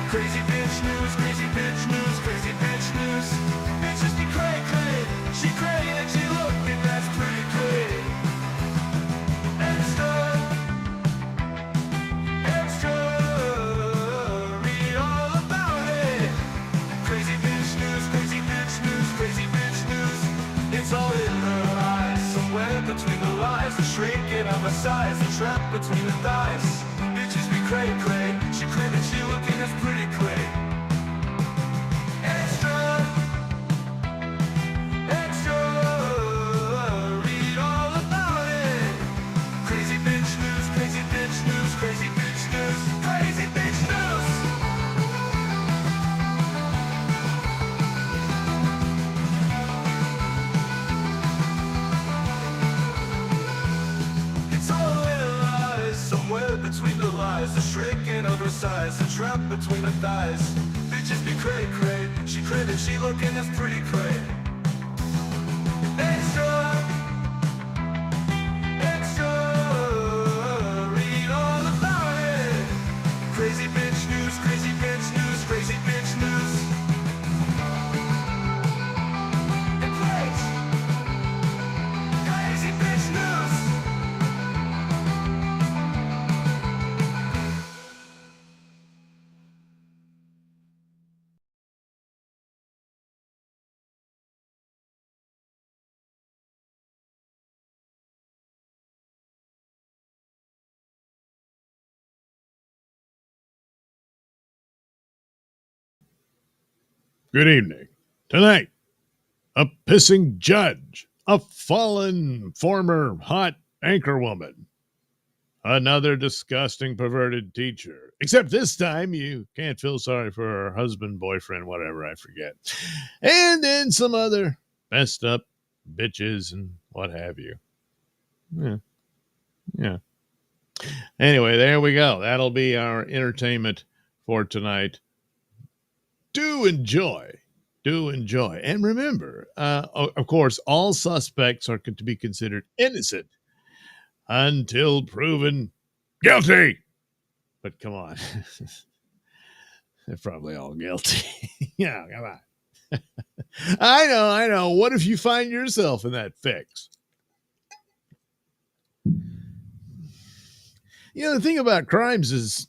Crazy bitch news, crazy bitch news, crazy bitch news. Bitches be cray cray, she cray and she looking, that's pretty cray. Extra, extra, read all about it. Crazy bitch news, crazy bitch news, crazy bitch news. It's all in her eyes, somewhere between the lies, the shrinking of her size, the trap between the thighs. Bitches be cray cray, she cray and she looking, that's pretty cray. Extra, extra, read all about it. Crazy bitch news, crazy bitch news, crazy bitch news, crazy bitch news. It's all in her eyes, somewhere between the lies, the shrinking of her size, the trap between her thighs. Bitches be cray cray, she cray and she looking, that's pretty cray. Extra, extra, read all about it. Crazy bitch news, crazy bitch news, crazy bitch news. And great, crazy bitch news. Good evening. Tonight, a pissing judge, a fallen former hot anchorwoman, another disgusting perverted teacher. Except this time, you can't feel sorry for her husband, boyfriend, whatever, I forget. And then some other messed up bitches and what have you. Yeah. Anyway, there we go. That'll be our entertainment for tonight. Do enjoy. And remember, of course, all suspects are to be considered innocent until proven guilty. But come on. They're probably all guilty. Yeah, come on. I know. What if you find yourself in that fix? You know, the thing about crimes is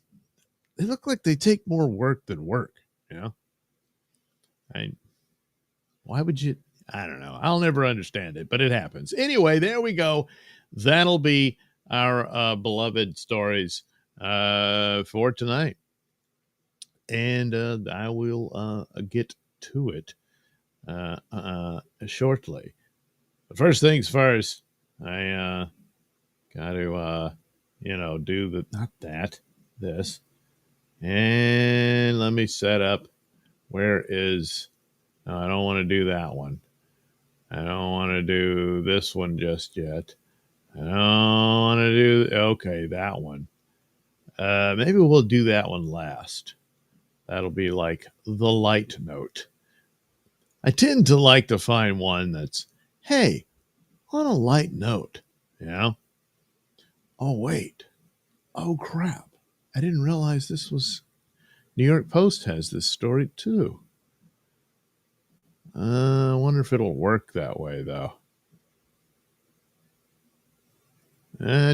they look like they take more work than work, you know? Why would you? I don't know. I'll never understand it, but it happens. Anyway, there we go. That'll be our beloved stories for tonight. And I will get to it shortly. But first things first, I got to, do this. And let me set up. Where is... No, I don't want to do that one. I don't want to do this one just yet. I don't want to do... Okay, that one. Maybe we'll do that one last. That'll be like the light note. I tend to like to find one that's, hey, on a light note, you know? Oh, wait. Oh, crap. I didn't realize this was... New York Post has this story, too. I wonder if it'll work that way, though.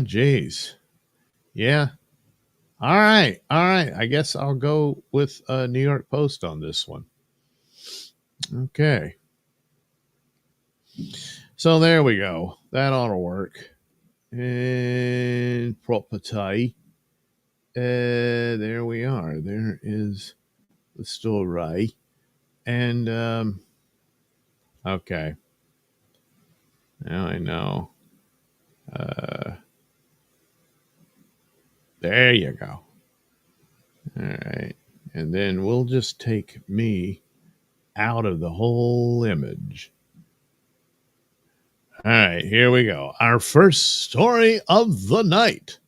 Geez. Yeah. All right. I guess I'll go with New York Post on this one. Okay. So there we go. That ought to work. And property. There we are. There is the story. And, okay. Now I know. There you go. All right. And then we'll just take me out of the whole image. All right, here we go. Our first story of the night.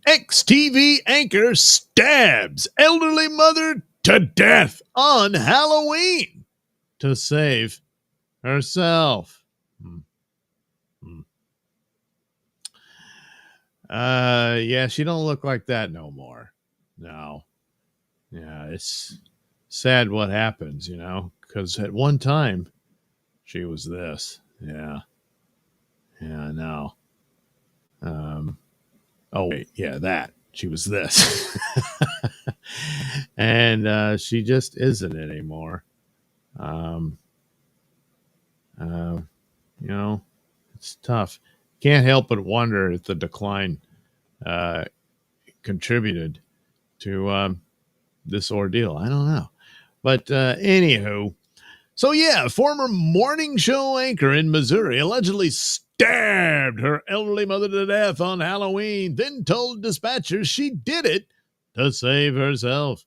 Ex-TV anchor stabs elderly mother to death on Halloween to save herself. Yeah, she don't look like that no more. No. Yeah, it's sad what happens, because at one time she was this. Yeah. Yeah, no. Oh, wait. Yeah, that. She was this. And she just isn't anymore. Um, uh, you know, it's tough. Can't help but wonder if the decline uh, contributed to this ordeal. I don't know. But anywho, so yeah, former morning show anchor in Missouri allegedly stabbed her elderly mother to death on Halloween, then told dispatchers she did it to save herself.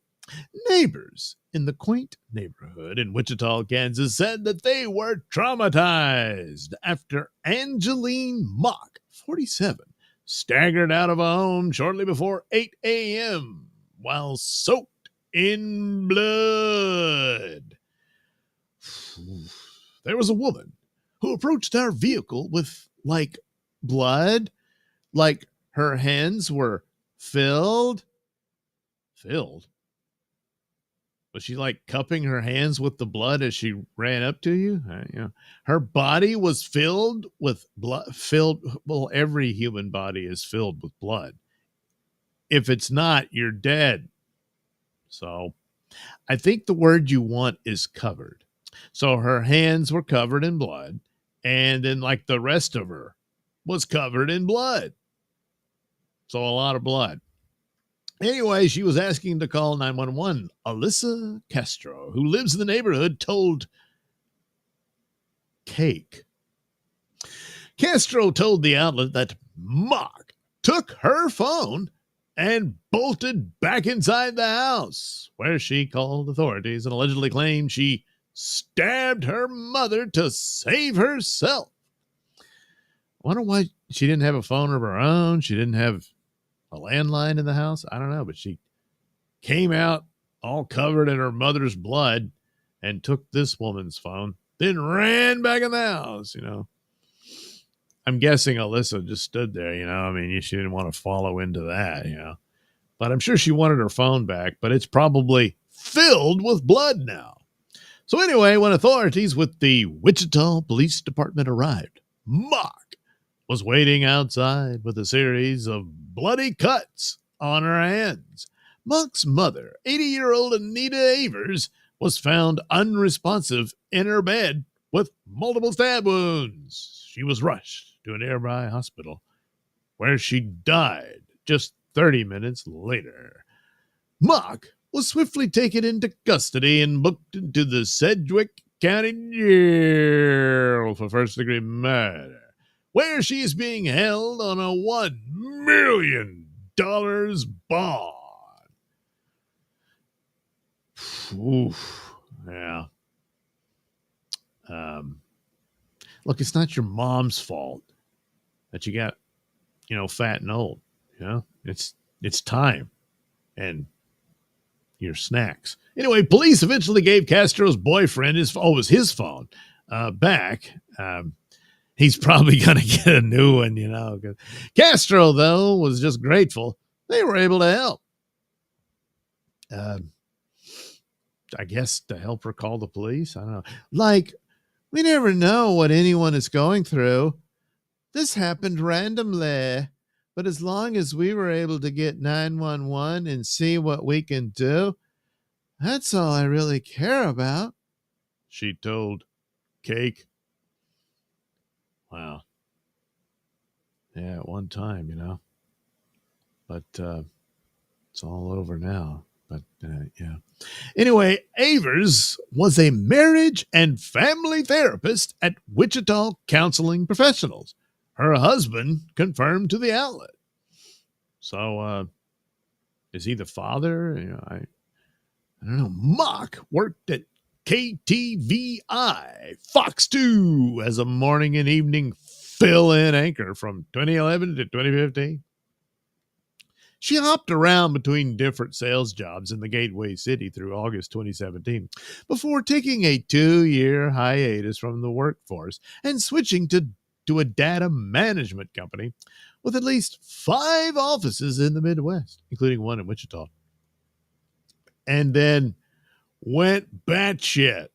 Neighbors in the quaint neighborhood in Wichita, Kansas said that they were traumatized after Angeline Mock, 47, staggered out of a home shortly before 8 a.m. while soaked in blood. There was a woman who approached our vehicle with, blood, like her hands were filled. Filled? Was she cupping her hands with the blood as she ran up to you? Her body was filled with blood. Well, every human body is filled with blood. If it's not, you're dead. So I think the word you want is covered. So her hands were covered in blood, and then the rest of her was covered in blood. So a lot of blood. Anyway, she was asking to call 911. Alyssa Castro, who lives in the neighborhood, told Cake. Castro told the outlet that Mock took her phone and bolted back inside the house, where she called authorities and allegedly claimed she stabbed her mother to save herself. I wonder why she didn't have a phone of her own. She didn't have a landline in the house. I don't know, but she came out all covered in her mother's blood and took this woman's phone, then ran back in the house, I'm guessing Alyssa just stood there, she didn't want to follow into that, But I'm sure she wanted her phone back, but it's probably filled with blood now. So anyway, when authorities with the Wichita Police Department arrived, Mock was waiting outside with a series of bloody cuts on her hands. Mock's mother, 80-year-old Anita Avers, was found unresponsive in her bed with multiple stab wounds. She was rushed to a nearby hospital where she died just 30 minutes later. Mock was swiftly taken into custody and booked into the Sedgwick County Jail for first-degree murder, where she is being held on a $1 million bond. Oof. Yeah. Look, it's not your mom's fault that you got, fat and old. It's time and your snacks. Anyway, police eventually gave Castro's boyfriend his phone back. He's probably going to get a new one, Castro, though, was just grateful they were able to help. I guess to help her call the police. I don't know. We never know what anyone is going through. This happened randomly, but as long as we were able to get 911 and see what we can do, that's all I really care about, she told Cake. Wow. Yeah, at one time, but it's all over now. But yeah. Anyway, Avers was a marriage and family therapist at Wichita Counseling Professionals. Her husband confirmed to the outlet. So, is he the father? I don't know. Mock worked at KTVI Fox 2 as a morning and evening fill-in anchor from 2011 to 2015. She hopped around between different sales jobs in the Gateway City through August 2017 before taking a 2-year hiatus from the workforce and switching to a data management company with at least 5 offices in the Midwest, including one in Wichita. and then went batshit.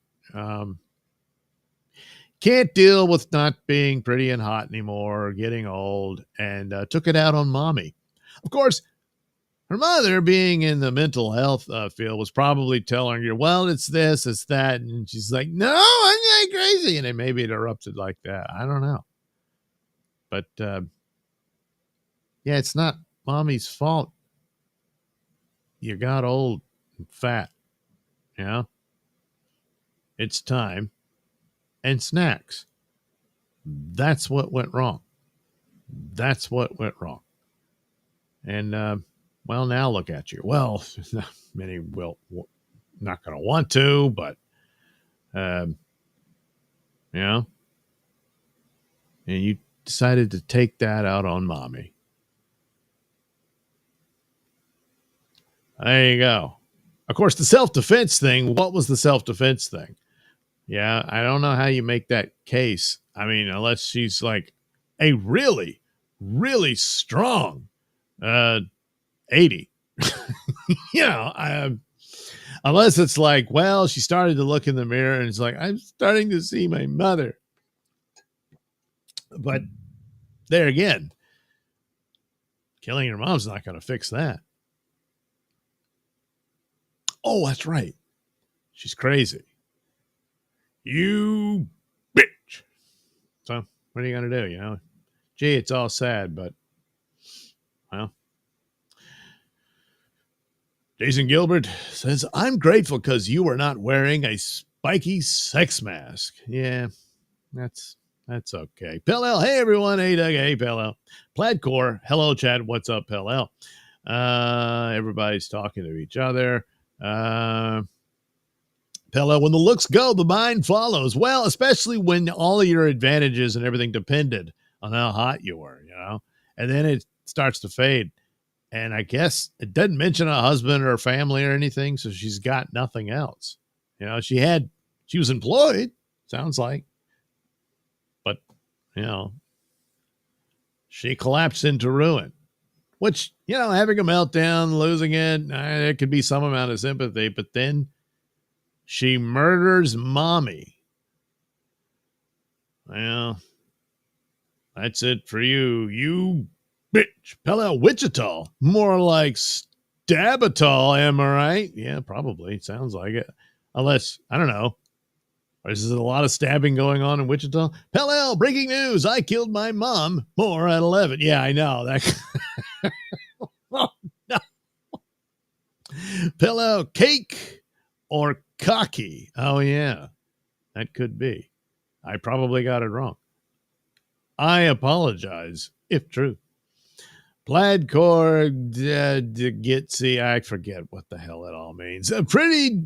Can't deal with not being pretty and hot anymore, or getting old, and took it out on mommy. Of course, her mother, being in the mental health field, was probably telling her, well, it's this, it's that. And she's like, no, I'm not crazy. And then maybe it erupted like that. I don't know. But yeah, it's not mommy's fault. You got old and fat. Yeah. It's time and snacks. That's what went wrong. That's what went wrong. And, well, now look at you. Well, many will not going to want to, but, you know, and you decided to take that out on mommy. There you go. Of course, the self-defense thing, what was the self-defense thing? Yeah, I don't know how you make that case. I mean, unless she's like a really, really strong 80. You know, unless it's like, well, she started to look in the mirror and it's like, I'm starting to see my mother. But there again, killing your mom's not going to fix that. Oh, that's right. She's crazy. You bitch. So what are you going to do? You know, gee, it's all sad, but well. Jason Gilbert says, I'm grateful because you were not wearing a spiky sex mask. Yeah, that's okay. Pell L, hey everyone. Hey Doug, hey Pell L. Plaidcore, hello Chad, what's up Pell L? Everybody's talking to each other. Pella, when the looks go, the mind follows. Well, especially when all of your advantages and everything depended on how hot you were, you know, and then it starts to fade. And I guess it doesn't mention a husband or a family or anything. So she's got nothing else. You know, she was employed, sounds like, but you know, she collapsed into ruin. Which, you know, having a meltdown, losing it, there could be some amount of sympathy, but then she murders mommy. Well, that's it for you. You bitch. Pella Wichita. More like Stabatol, am I right? Yeah, probably. Sounds like it. Unless, I don't know. Is there a lot of stabbing going on in Wichita? Pell, breaking news. I killed my mom. More at 11. Yeah, I know. That. Oh, no. Pell, cake or cocky? Oh, yeah. That could be. I probably got it wrong. I apologize, if true. Plaidcore, see, I forget what the hell it all means. Pretty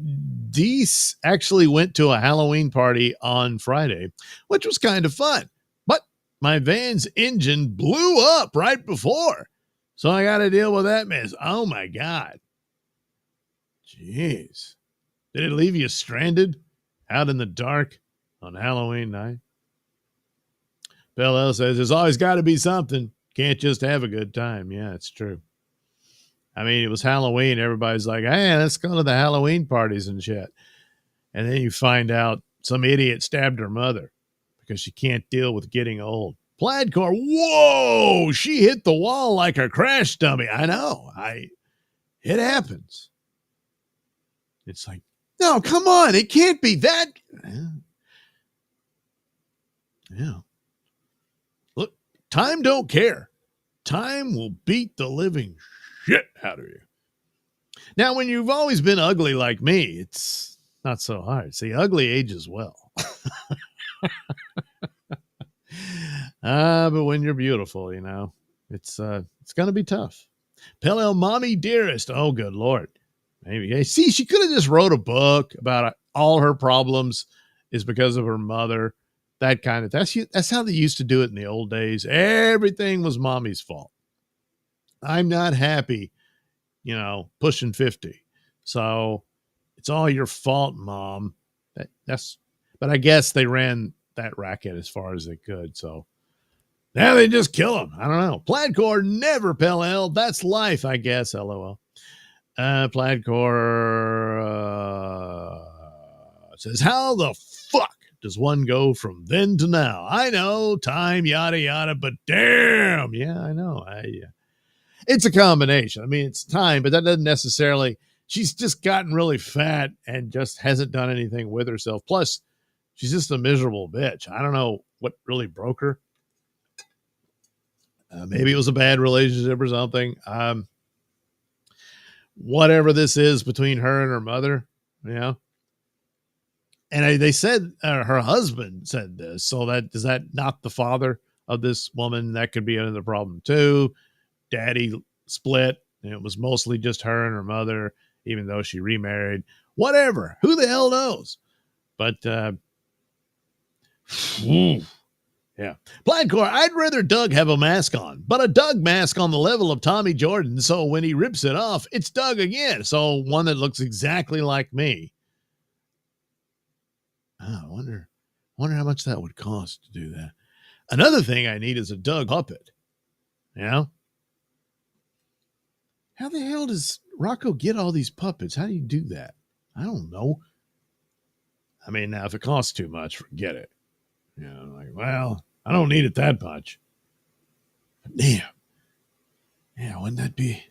Deece actually went to a Halloween party on Friday, which was kind of fun. But my van's engine blew up right before. So I got to deal with that mess. Oh, my God. Jeez. Did it leave you stranded out in the dark on Halloween night? Bell says, there's always got to be something. Can't just have a good time. Yeah, it's true. I mean, it was Halloween. Everybody's like, hey, let's go to the Halloween parties and shit. And then you find out some idiot stabbed her mother because she can't deal with getting old. Plaidcore, whoa, she hit the wall like a crash dummy. I know. It happens. It's like, no, come on. It can't be that. Yeah. Look, time don't care. Time will beat the living shit out of you. Now, when you've always been ugly like me, it's not so hard. See, ugly ages well. But when you're beautiful, you know, it's going to be tough. Pell mommy dearest. Oh, good Lord. Maybe. See, she could have just wrote a book about all her problems is because of her mother. That kind of, that's how they used to do it in the old days. Everything was mommy's fault. I'm not happy, you know, pushing 50. So it's all your fault, Mom. But I guess they ran that racket as far as they could. So now they just kill him. I don't know. Plaidcore never Pell. That's life, I guess. LOL. Plaidcore says, how the fuck does one go from then to now? I know, time, yada, yada, but damn. Yeah, I know. It's a combination. I mean, it's time, but that doesn't necessarily, she's just gotten really fat and just hasn't done anything with herself. Plus, she's just a miserable bitch. I don't know what really broke her. Maybe it was a bad relationship or something. Whatever this is between her and her mother, you know. And they said her husband said this. So is that not the father of this woman? That could be another problem too. Daddy split, and it was mostly just her and her mother, even though she remarried. Whatever. Who the hell knows? But yeah. Plaidcore, I'd rather Doug have a mask on, but a Doug mask on the level of Tommy Jordan, so when he rips it off, it's Doug again. So one that looks exactly like me. I wonder how much that would cost to do that. Another thing I need is a Doug puppet. You know? How the hell does Rocco get all these puppets? How do you do that? I don't know. I mean, now if it costs too much, forget it. You know, like, well, I don't need it that much. But damn. Yeah, wouldn't that be?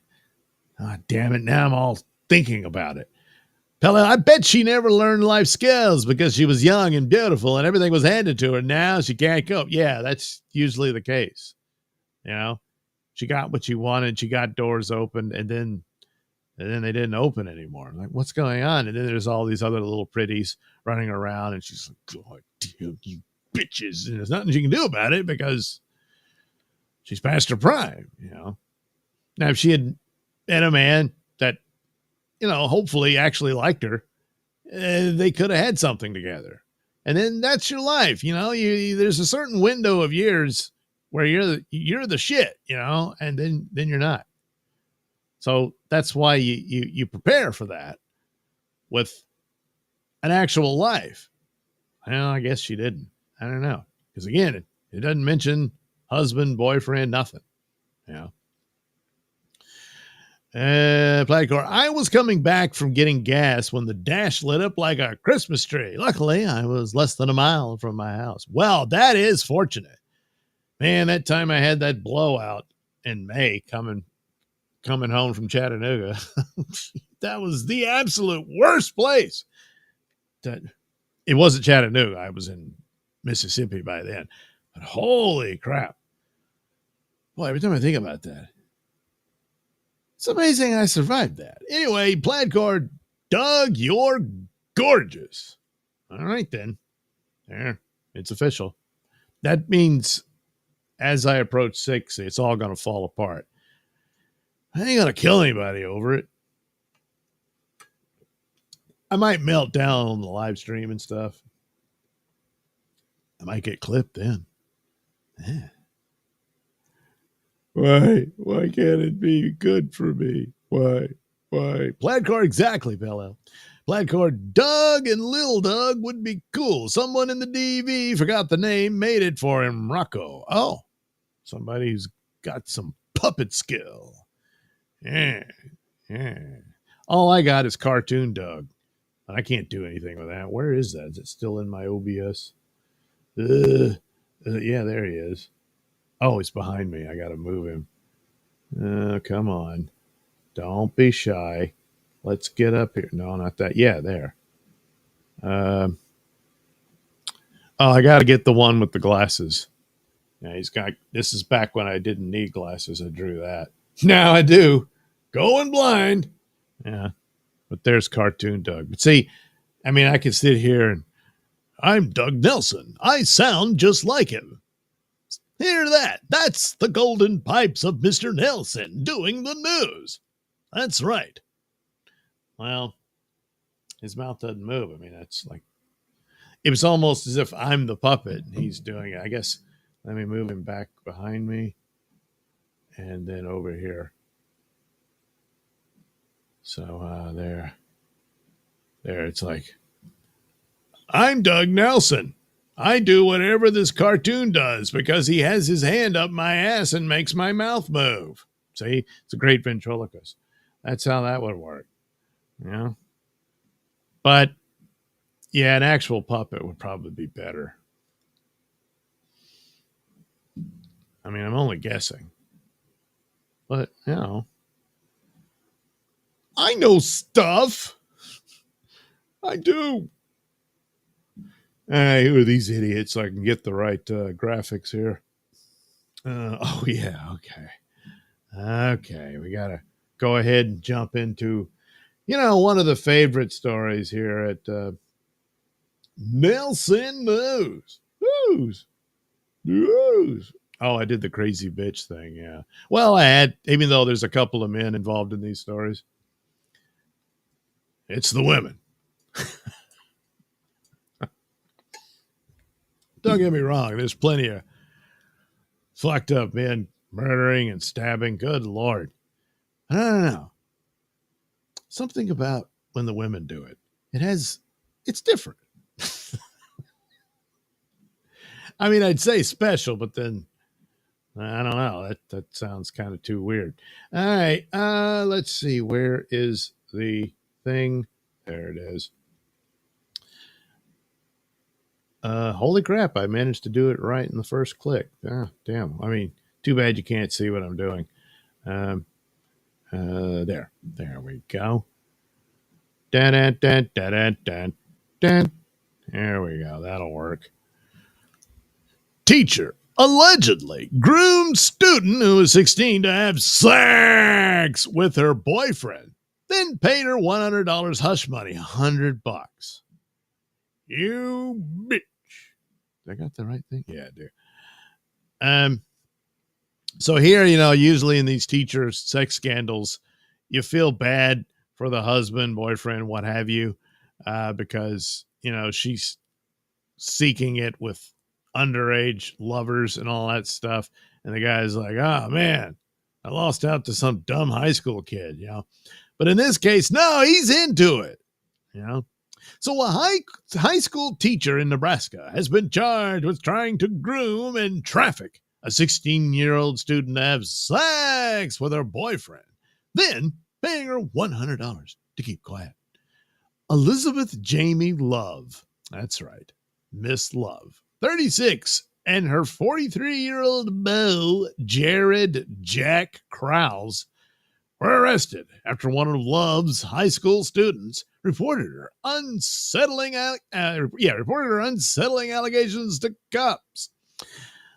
Ah, damn it. Now I'm all thinking about it. Pella, I bet she never learned life skills because she was young and beautiful and everything was handed to her. Now she can't cope. Yeah, that's usually the case. You know, she got what she wanted. She got doors open, and then they didn't open anymore. Like, what's going on? And then there's all these other little pretties running around, and she's like, God damn you bitches. And there's nothing she can do about it because she's past her prime, you know. Now, if she had met a man that, you know, hopefully actually liked her, they could have had something together. And then that's your life, you know. There's a certain window of years where you're the shit, you know, and then you're not. So that's why you prepare for that with an actual life. Well, I guess she didn't. I don't know. Because again, it doesn't mention husband, boyfriend, nothing. You know. Plaidcore, I was coming back from getting gas when the dash lit up like a Christmas tree. Luckily, I was less than a mile from my house. Well, that is fortunate. Man, that time I had that blowout in May coming home from Chattanooga. That was the absolute worst place. It wasn't Chattanooga. I was in Mississippi by then. But holy crap. Boy, every time I think about that, it's amazing I survived that. Anyway, Plaidcore, Doug, you're gorgeous. All right, then. There, it's official. That means as I approach 60, it's all going to fall apart. I ain't going to kill anybody over it. I might melt down on the live stream and stuff. I might get clipped then. Yeah. Why can't it be good for me? Why? Plaidcore, exactly, Pell. Plaidcore, Doug and Lil Doug would be cool. Someone in the DV forgot the name, made it for him, Rocco. Oh, somebody who's got some puppet skill. Yeah. All I got is Cartoon Doug. I can't do anything with that. Where is that? Is it still in my OBS? Yeah, there he is. Oh, he's behind me. I got to move him. Come on. Don't be shy. Let's get up here. No, not that. Yeah, there. Oh, I got to get the one with the glasses. Yeah, this is back when I didn't need glasses. I drew that. Now I do. Going blind. Yeah. But there's Cartoon Doug. But see, I mean, I could sit here and I'm Doug Nailsin. I sound just like him. Hear that? That's the golden pipes of Mr. Nailsin doing the news. That's right. Well, his mouth doesn't move. I mean, that's like, it was almost as if I'm the puppet and he's doing it. I guess, let me move him back behind me and then over here. So there, it's like, I'm Doug Nailsin. I do whatever this cartoon does because he has his hand up my ass and makes my mouth move. See, it's a great ventriloquist. That's how that would work. You know? But yeah, an actual puppet would probably be better. I mean, I'm only guessing. But, I know stuff. I do. Who are these idiots so I can get the right graphics here? Oh, yeah. Okay. Okay. We got to go ahead and jump into, one of the favorite stories here at Nailsin News. Oh, I did the crazy bitch thing. Yeah. Well, even though there's a couple of men involved in these stories, it's the women. Don't get me wrong. There's plenty of fucked up men murdering and stabbing. Good Lord. I don't know. Something about when the women do it. It's different. I mean, I'd say special, but then I don't know. That sounds kind of too weird. All right. Let's see. Where is the thing? There it is. Holy crap. I managed to do it right in the first click. Damn. I mean, too bad you can't see what I'm doing. There we go. There we go. That'll work. Teacher allegedly groomed student who was 16 to have sex with her boyfriend, then paid her $100 hush money, $100. You bitch. I got the right thing? Yeah, I do. So here, usually in these teachers' sex scandals, you feel bad for the husband, boyfriend, what have you, because, she's seeking it with underage lovers and all that stuff. And the guy's like, oh, man, I lost out to some dumb high school kid, But in this case, no, he's into it, So a high school teacher in Nebraska has been charged with trying to groom and traffic a 16-year-old student to have sex with her boyfriend, then paying her $100 to keep quiet. Elizabeth Jamie Love, that's right, Miss Love, 36, and her 43-year-old beau, Jared Jack Krause, were arrested after one of Love's high school students reported her unsettling allegations to cops.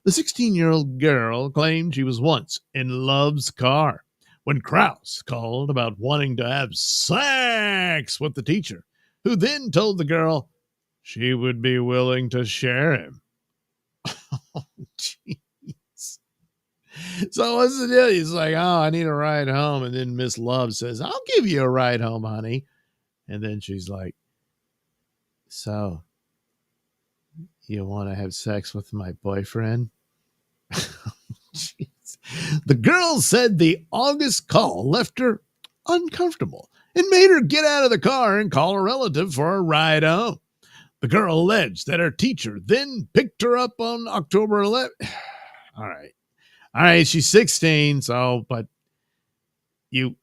The 16-year-old girl claimed she was once in Love's car when Krause called about wanting to have sex with the teacher, who then told the girl she would be willing to share him. Oh, jeez. So what's the deal? He's like, oh, I need a ride home. And then Miss Love says, I'll give you a ride home, honey. And then she's like, so you want to have sex with my boyfriend? Jeez. The girl said the August call left her uncomfortable and made her get out of the car and call a relative for a ride home. The girl alleged that her teacher then picked her up on October 11th. All right. She's 16. So, but you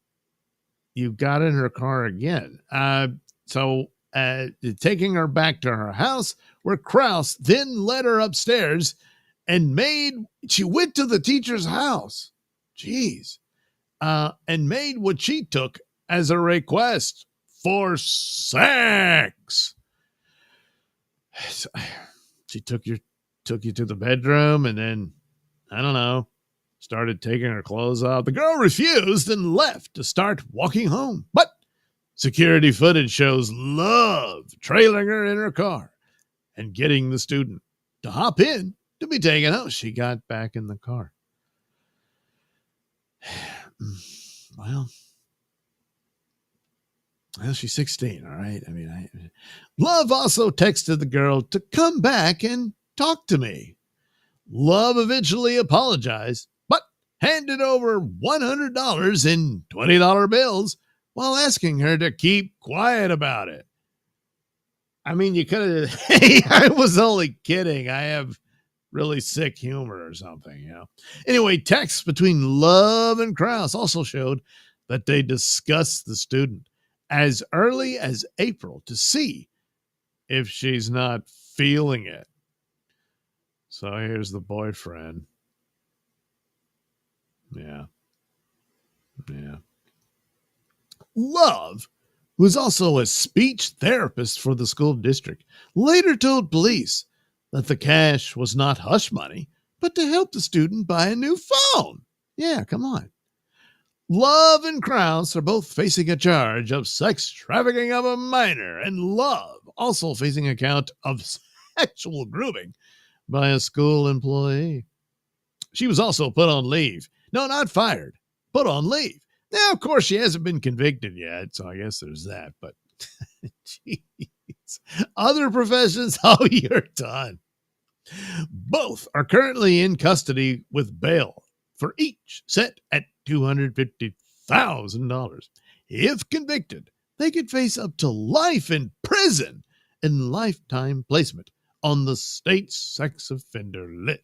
got in her car again. Taking her back to her house, where Krause then led her upstairs and she went to the teacher's house. Jeez. And made what she took as a request for sex. She took you to the bedroom and then, I don't know, started taking her clothes off. The girl refused and left to start walking home. But security footage shows Love trailing her in her car and getting the student to hop in to be taken out. She got back in the car. Well, she's 16, all right? I mean, Love also texted the girl to come back and talk to me. Love eventually apologized, but handed over $100 in $20 bills while asking her to keep quiet about it. I mean, you could have, hey, I was only kidding. I have really sick humor or something, Anyway, texts between Love and Krause also showed that they discuss the student as early as April to see if she's not feeling it. So here's the boyfriend. Yeah. Love, who is also a speech therapist for the school district, later told police that the cash was not hush money, but to help the student buy a new phone. Yeah, come on. Love and Krause are both facing a charge of sex trafficking of a minor, and Love also facing a count of sexual grooming by a school employee. She was also put on leave. No, not fired. Put on leave. Now, of course, she hasn't been convicted yet, so I guess there's that. But, jeez. Other professions, oh, you're done. Both are currently in custody with bail for each set at $250,000. If convicted, they could face up to life in prison and lifetime placement on the state's sex offender list.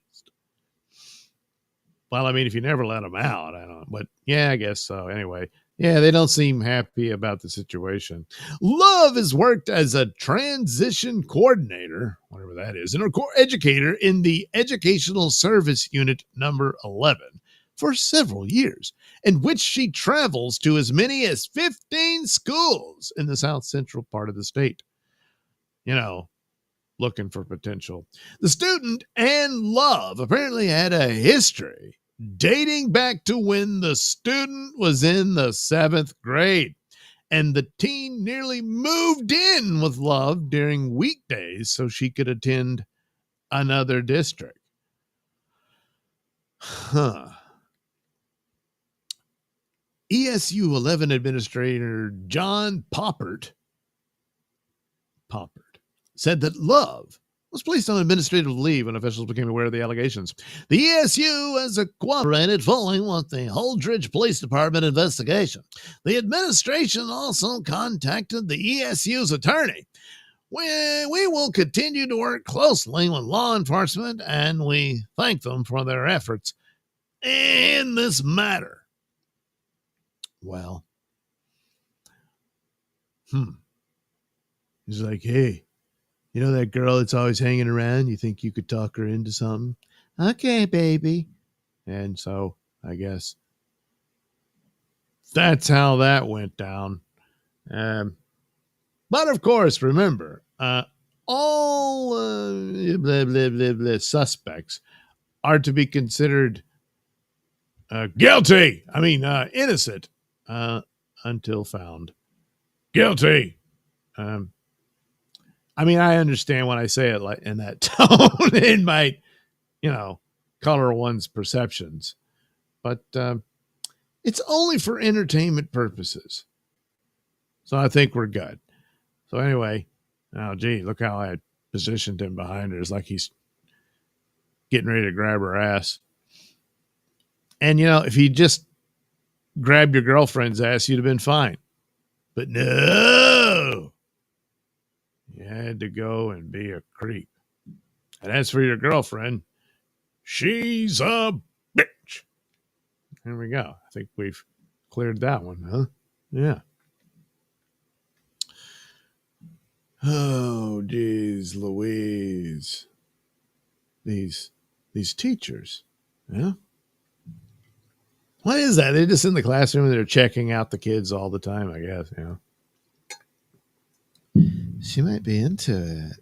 Well, I mean, if you never let them out, I don't know. But yeah, I guess so. Anyway, yeah, they don't seem happy about the situation. Love has worked as a transition coordinator, whatever that is, and a educator in the Educational Service Unit number 11 for several years, in which she travels to as many as 15 schools in the south central part of the state. You know, looking for potential. The student and Love apparently had a history dating back to when the student was in the 7th grade, and the teen nearly moved in with Love during weekdays so she could attend another district. ESU 11 Administrator John Poppert said that Love was placed on administrative leave when officials became aware of the allegations. The ESU has cooperated fully with the Holdridge Police Department investigation. The administration also contacted the ESU's attorney. We will continue to work closely with law enforcement, and we thank them for their efforts in this matter. Well, he's like, hey, you know that girl that's always hanging around? You think you could talk her into something? Okay, baby. And so I guess that's how that went down. But of course, remember, all suspects are to be considered guilty. Innocent until found guilty. I understand when I say it like in that tone, it might, color one's perceptions, but it's only for entertainment purposes. So I think we're good. So anyway, look how I positioned him behind her. It's like he's getting ready to grab her ass. And, if he just grabbed your girlfriend's ass, you'd have been fine. But no. You had to go and be a creep. And as for your girlfriend, she's a bitch. There we go. I think we've cleared that one, huh? Yeah. Oh, geez, Louise. These teachers, yeah? What is that? They're just in the classroom and they're checking out the kids all the time, I guess, She might be into it.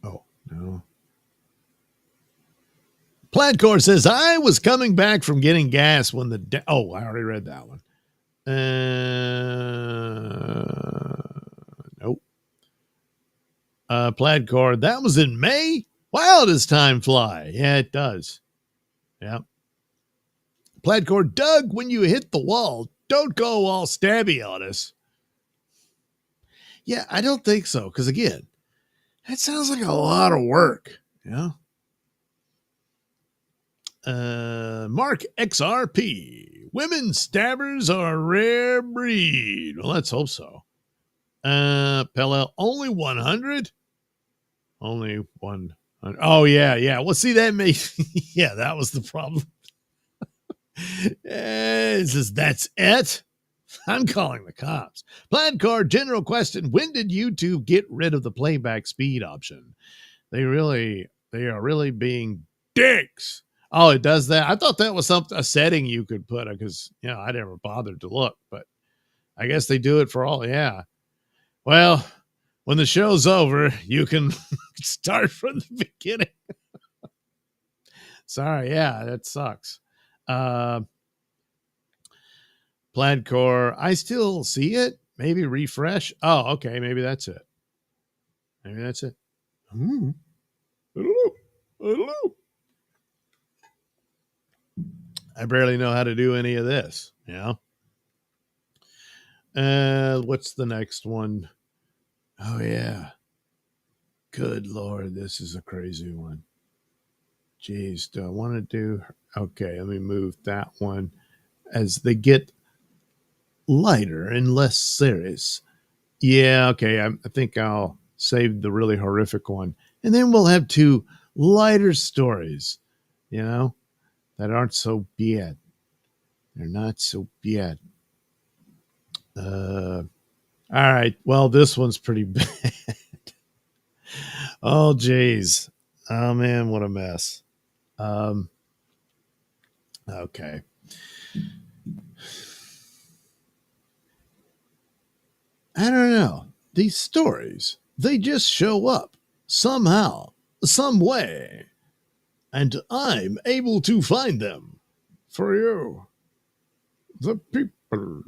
Oh, no. Plaidcore says, I was coming back from getting gas when I already read that one. Nope. Plaidcore, that was in May? Wow, does time fly? Yeah, it does. Yeah. Plaidcore, Doug, when you hit the wall, don't go all stabby on us. Yeah, I don't think so. Because again, that sounds like a lot of work. Mark XRP. Women stabbers are a rare breed. Well, let's hope so. Pella, only 100? Only 100. Oh, yeah, yeah. Well, see, that makes, yeah, that was the problem. It says, that's it. I'm calling the cops. Plaid Car general question. When did YouTube get rid of the playback speed option? They are really being dicks. Oh, it does that. I thought that was a setting you could put because, I never bothered to look, but I guess they do it for all. Yeah. Well, when the show's over, you can start from the beginning. Sorry. Yeah, that sucks. Plaid Core. I still see it. Maybe refresh. Oh, okay. Maybe that's it. Maybe that's it. I don't know. I don't know. I barely know how to do any of this. What's the next one? Oh, yeah. Good Lord. This is a crazy one. Jeez. Do I want to do? Okay. Let me move that one as they get lighter and less serious. Yeah. Okay. I think I'll save the really horrific one. And then we'll have two lighter stories, that aren't so bad. They're not so bad. All right. Well, this one's pretty bad. Oh, geez. Oh, man, what a mess. Okay. I don't know. These stories, they just show up somehow, some way. And I'm able to find them for you, the people.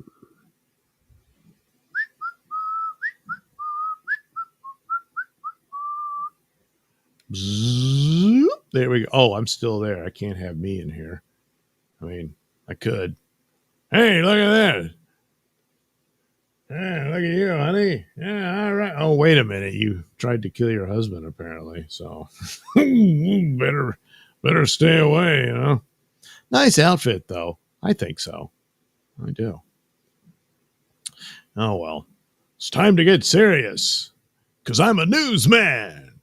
There we go. Oh, I'm still there. I can't have me in here. I mean, I could. Hey, look at that. Yeah, look at you, honey. Yeah, all right. Oh, wait a minute. You tried to kill your husband, apparently. So better stay away, Nice outfit, though. I think so. I do. Oh, well. It's time to get serious, because I'm a newsman.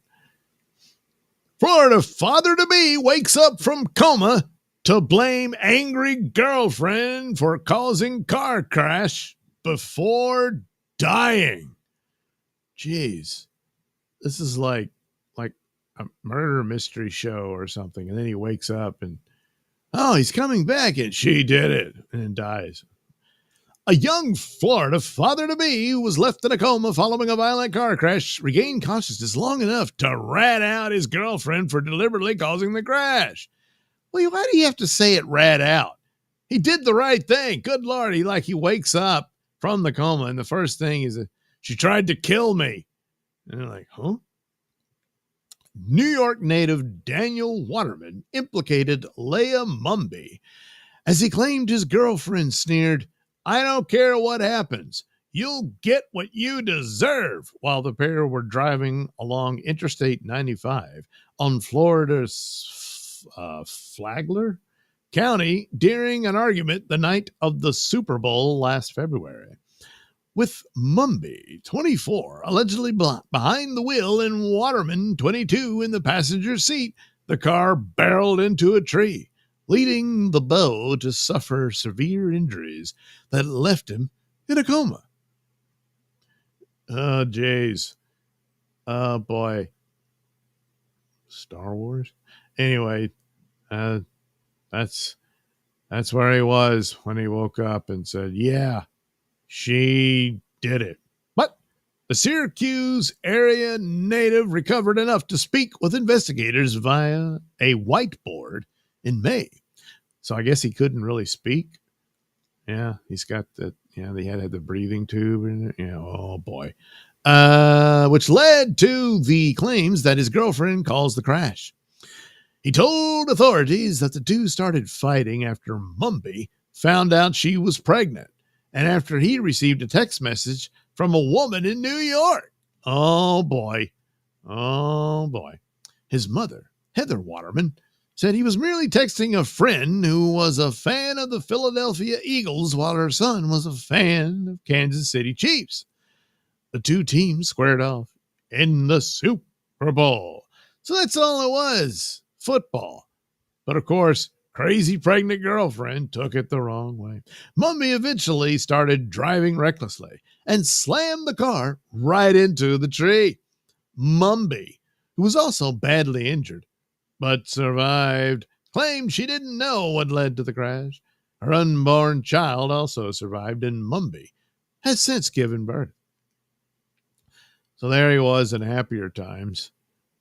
Florida father-to-be wakes up from coma to blame angry girlfriend for causing car crash before dying. Jeez. This is like a murder mystery show or something. And then he wakes up and, he's coming back and she did it and then dies. A young Florida father-to-be who was left in a coma following a violent car crash regained consciousness long enough to rat out his girlfriend for deliberately causing the crash. Well, why do you have to say it rat out? He did the right thing. Good Lord. He wakes up from the coma and the first thing is, she tried to kill me. And they're like, huh? New York native Daniel Waterman implicated Leah Mumby as he claimed his girlfriend sneered, "I don't care what happens. You'll get what you deserve," while the pair were driving along Interstate 95 on Florida's Flagler County during an argument the night of the Super Bowl last February. With Mumby, 24, allegedly behind the wheel and Waterman, 22, in the passenger seat, the car barreled into a tree, leading the beau to suffer severe injuries that left him in a coma. Oh, jeez. Oh, boy. Star Wars? Anyway, that's where he was when he woke up and said, yeah, she did it. But the Syracuse area native recovered enough to speak with investigators via a whiteboard in May. So I guess he couldn't really speak. Yeah, he's got the, they had the breathing tube and, oh boy. Which led to the claims that his girlfriend caused the crash. He told authorities that the two started fighting after Mumby found out she was pregnant and after he received a text message from a woman in New York. Oh boy. Oh boy. His mother, Heather Waterman, said he was merely texting a friend who was a fan of the Philadelphia Eagles while her son was a fan of Kansas City Chiefs. The two teams squared off in the Super Bowl. So that's all it was, football. But of course, crazy pregnant girlfriend took it the wrong way. Mumby eventually started driving recklessly and slammed the car right into the tree. Mumby, who was also badly injured but survived, claimed she didn't know what led to the crash. Her unborn child also survived, and Mumby has since given birth. So there he was in happier times.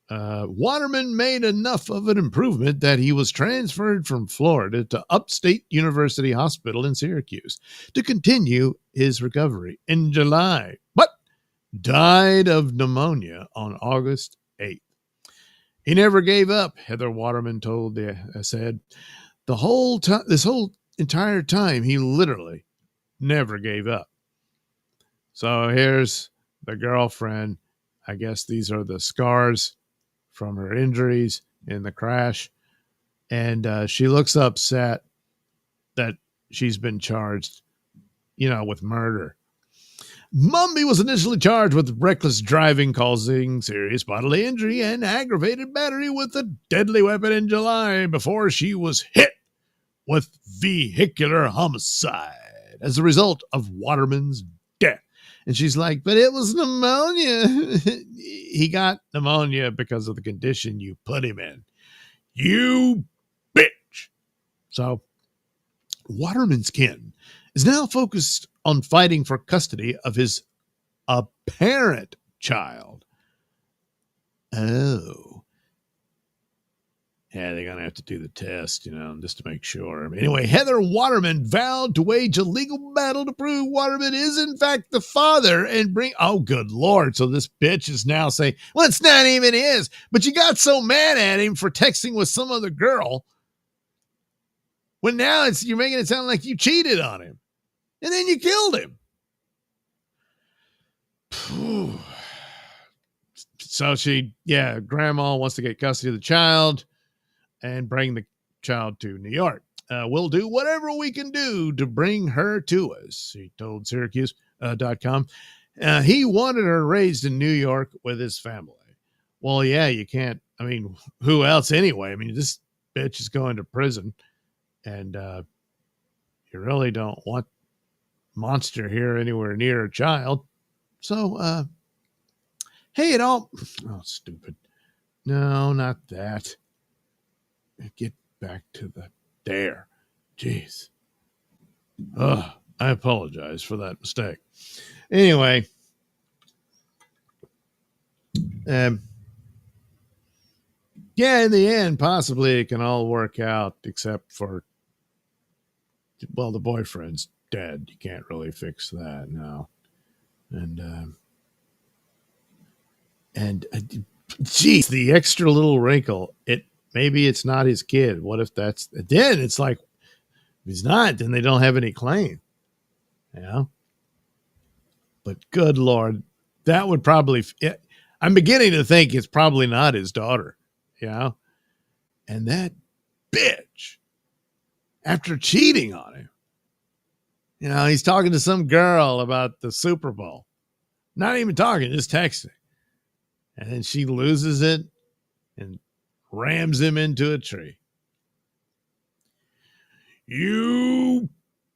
Waterman made enough of an improvement that he was transferred from Florida to Upstate University Hospital in Syracuse to continue his recovery in July, but died of pneumonia on August 8th. He never gave up, Heather Waterman said. This whole entire time, he literally never gave up. So here's the girlfriend. I guess these are the scars from her injuries in the crash. And she looks upset that she's been charged, with murder. Mumby was initially charged with reckless driving causing serious bodily injury and aggravated battery with a deadly weapon in July before she was hit with vehicular homicide as a result of Waterman's death. And she's like, but it was pneumonia. He got pneumonia because of the condition you put him in. You bitch. So Waterman's kin is now focused on fighting for custody of his apparent child. Oh. Yeah, they're going to have to do the test, just to make sure. Anyway, Heather Waterman vowed to wage a legal battle to prove Waterman is, in fact, the father and bring... Oh, good Lord. So this bitch is now saying, well, it's not even his. But you got so mad at him for texting with some other girl. When now you're making it sound like you cheated on him. And then you killed him. So grandma wants to get custody of the child and bring the child to New York. We'll do whatever we can do to bring her to us, he told Syracuse.com. He wanted her raised in New York with his family. Well, yeah, you can't. I mean, who else anyway? I mean, this bitch is going to prison, and you really don't want monster here anywhere near a child. So, hey, it all... Oh, stupid. No, not that. Get back to the there. Jeez. I apologize for that mistake. Anyway, in the end, possibly it can all work out, except for, the boyfriend's dead. You can't really fix that now. And geez, the extra little wrinkle, maybe it's not his kid. What if then it's like, if he's not, then they don't have any claim. But good Lord, that would probably, I'm beginning to think it's probably not his daughter. And that bitch, after cheating on him, he's talking to some girl about the Super Bowl. Not even talking, just texting. And then she loses it and rams him into a tree. You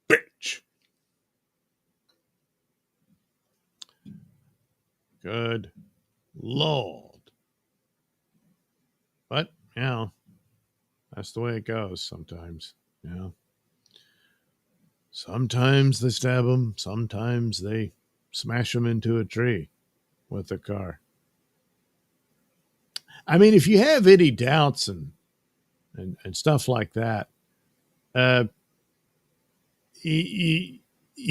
bitch. Good Lord. But, that's the way it goes sometimes. Sometimes they stab him. Sometimes they smash him into a tree with a car. I mean, if you have any doubts and stuff like that, you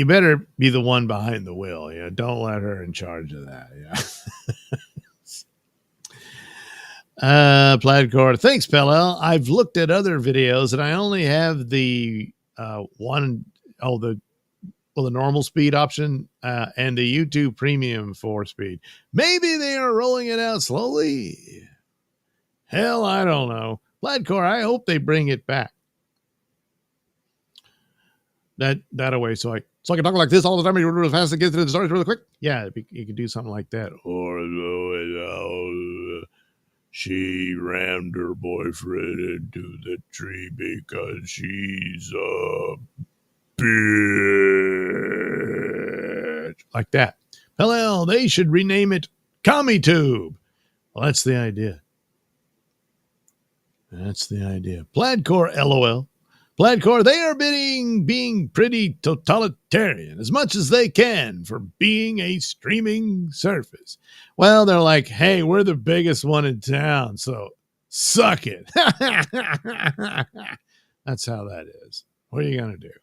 better be the one behind the wheel. Don't let her in charge of that. Plaid Cord. Thanks, Pellel. I've looked at other videos and I only have the the normal speed option and the YouTube Premium 4-speed. Maybe they are rolling it out slowly. Hell, I don't know. Plaidcore, I hope they bring it back. That away, so I can talk like this all the time. You're really fast to get through the stories really quick. Yeah, you can do something like that. Or she rammed her boyfriend into the tree because she's a bitch. Like that. Hell, they should rename it Commie Tube. Well, that's the idea. That's the idea. Plaidcore, LOL. Plaidcore, they are being pretty totalitarian as much as they can for being a streaming service. Well, they're like, hey, we're the biggest one in town, so suck it. That's how that is. What are you going to do?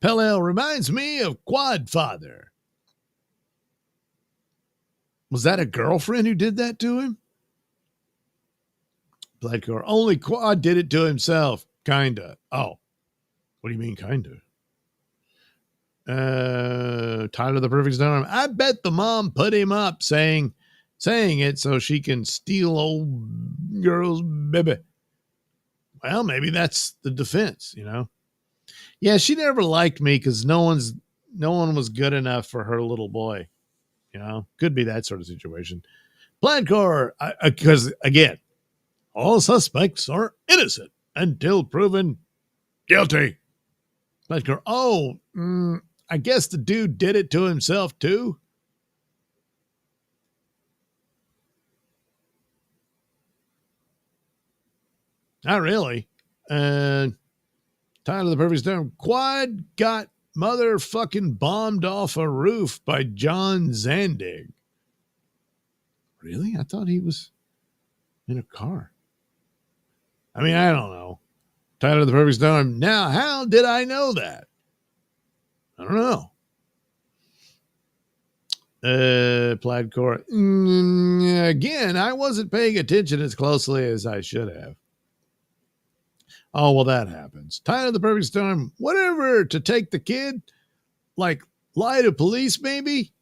Pell reminds me of Quadfather. Was that a girlfriend who did that to him? Plaidcore, only Quad did it to himself. Kinda. Oh. What do you mean, kinda? Tyler the Perfect Storm. I bet the mom put him up saying it so she can steal old girl's baby. Well, maybe that's the defense, you know? Yeah, she never liked me because no one was good enough for her little boy. You know? Could be that sort of situation. Plaidcore, because again, all suspects are innocent until proven guilty. Plaidcore, I guess the dude did it to himself too. Not really. Tyler the Perfect Storm. Quad got motherfucking bombed off a roof by John Zandig. Really? I thought he was in a car. I mean, I don't know. Tyler the Perfect Storm. Now, how did I know that? I don't know. Plaidcore. Again, I wasn't paying attention as closely as I should have. Oh, well, that happens. Tyler the Perfect Storm. Whatever to take the kid. Like, lie to police, maybe?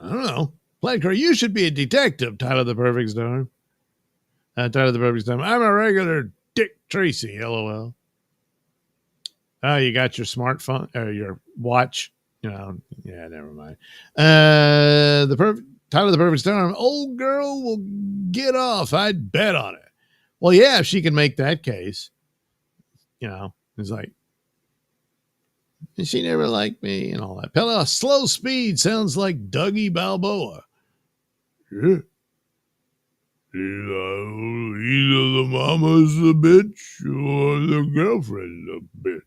I don't know. Plaidcore, you should be a detective, Tyler the Perfect Storm. Tyler the Perfect Storm. I'm a regular Dick Tracy, LOL. Oh, you got your smartphone or your watch. You know, yeah, never mind. Tyler the Perfect Storm. Old girl will get off. I'd bet on it. Well, yeah, if she can make that case. You know, it's like, she never liked me and all that. Pella, slow speed sounds like Dougie Balboa. Yeah. Either the mama's a bitch or the girlfriend's a bitch.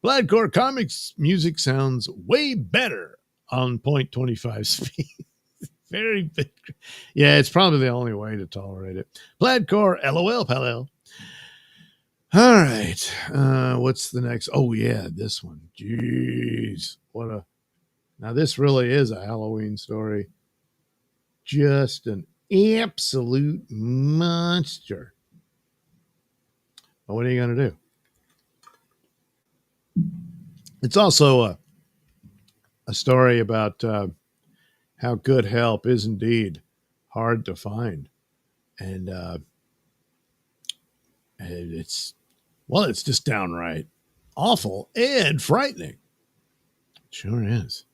Plaidcore Comics music sounds way better on 0.25 speed. Very big. Yeah, it's probably the only way to tolerate it. Plaidcore, LOL, Pal. All right. What's the next? Oh, yeah, this one. Jeez. Now, this really is a Halloween story. Just an absolute monster. But what are you going to do? It's also a story about how good help is indeed hard to find. And it's just downright awful and frightening. It sure is.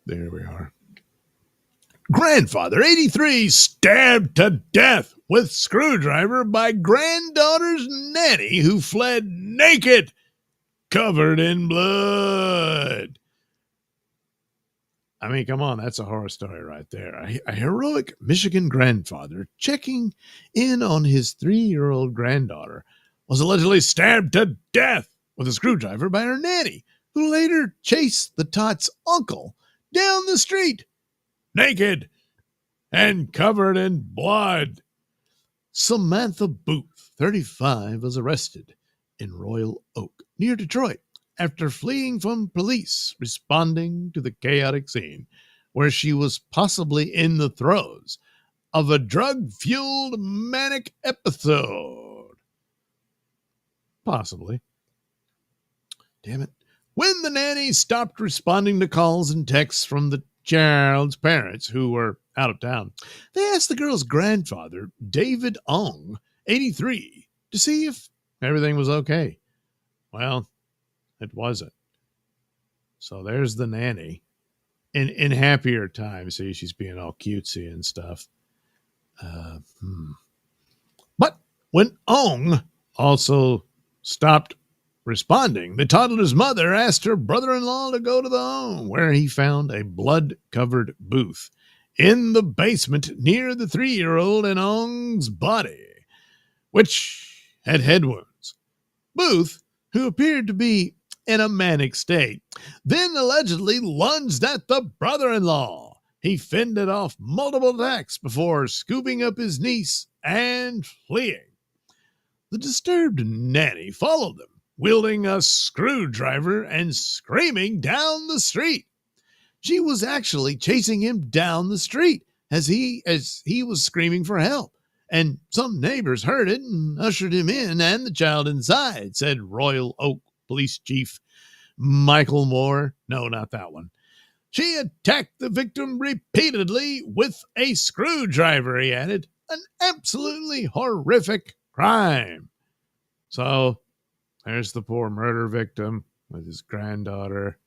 There we are. Grandfather, 83, stabbed to death with screwdriver by granddaughter's nanny who fled naked, covered in blood. I mean, come on, that's a horror story right there. A heroic Michigan grandfather checking in on his 3-year-old granddaughter was allegedly stabbed to death with a screwdriver by her nanny, who later chased the tot's uncle down the street, naked and covered in blood. Samantha Booth, 35, was arrested in Royal Oak, near Detroit, after fleeing from police responding to the chaotic scene where she was possibly in the throes of a drug-fueled manic episode. Possibly. Damn it. When the nanny stopped responding to calls and texts from the child's parents, who were out of town, they asked the girl's grandfather, David Ong, 83, to see if everything was okay. Well, it wasn't. So there's the nanny in happier times, see, she's being all cutesy and stuff. Uh, hmm. But when Ong also stopped responding, the toddler's mother asked her brother-in-law to go to the home, where he found a blood-covered Booth in the basement near the 3-year-old and Ong's body, which had head wounds. Booth, who appeared to be in a manic state, then allegedly lunged at the brother-in-law. He fended off multiple attacks before scooping up his niece and fleeing. The disturbed nanny followed them, wielding a screwdriver and screaming down the street. She was actually chasing him down the street as he was screaming for help, and some neighbors heard it and ushered him in and the child inside, said Royal Oak Police Chief Michael Moore. No, not that one. She attacked the victim repeatedly with a screwdriver, he added. An absolutely horrific crime. So there's the poor murder victim with his granddaughter.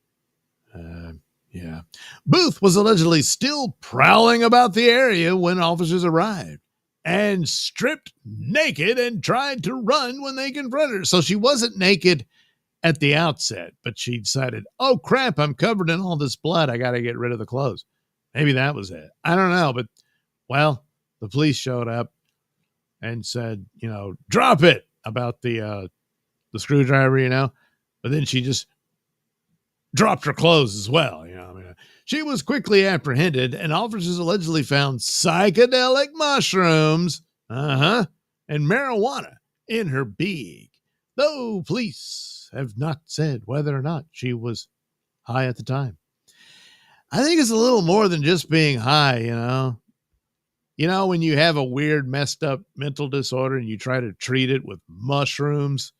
Yeah. Booth was allegedly still prowling about the area when officers arrived and stripped naked and tried to run when they confronted her. So she wasn't naked at the outset, but she decided, oh crap, I'm covered in all this blood. I got to get rid of the clothes. Maybe that was it. I don't know. But, well, the police showed up and said, drop it about the screwdriver, but then she just dropped her clothes as well. She was quickly apprehended, and officers allegedly found psychedelic mushrooms, and marijuana in her bag, though police have not said whether or not she was high at the time. I think it's a little more than just being high, when you have a weird, messed up mental disorder and you try to treat it with mushrooms,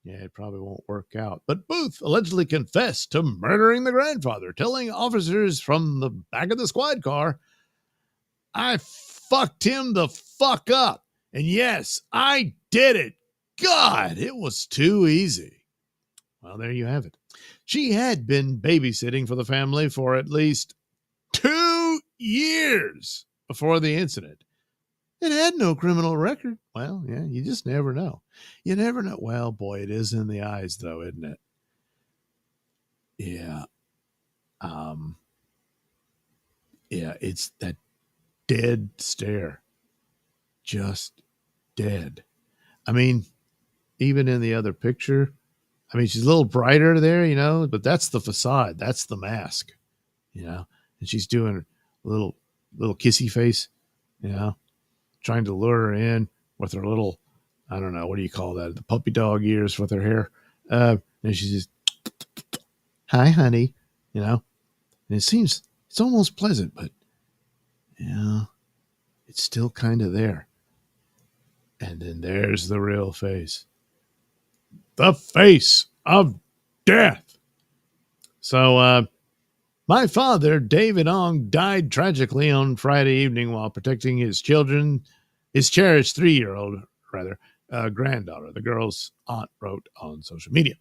yeah, it probably won't work out. But Booth allegedly confessed to murdering the grandfather, telling officers from the back of the squad car, I fucked him the fuck up. And yes, I did it. God, it was too easy. Well, there you have it. She had been babysitting for the family for at least 2 years before the incident. It had no criminal record. Well, yeah, you just never know. You never know. Well, boy, it is in the eyes, though, isn't it? Yeah. Yeah, it's that dead stare. Just dead. I mean, even in the other picture, she's a little brighter there, but that's the facade. That's the mask, and she's doing a little kissy face, trying to lure her in with her little, I don't know, what do you call that? The puppy dog ears with her hair. And she's just, hi, honey, and it seems it's almost pleasant, but it's still kind of there. And then there's the real face. The face of death. So, my father, David Ong, died tragically on Friday evening while protecting his children, his cherished 3-year-old, granddaughter, the girl's aunt wrote on social media.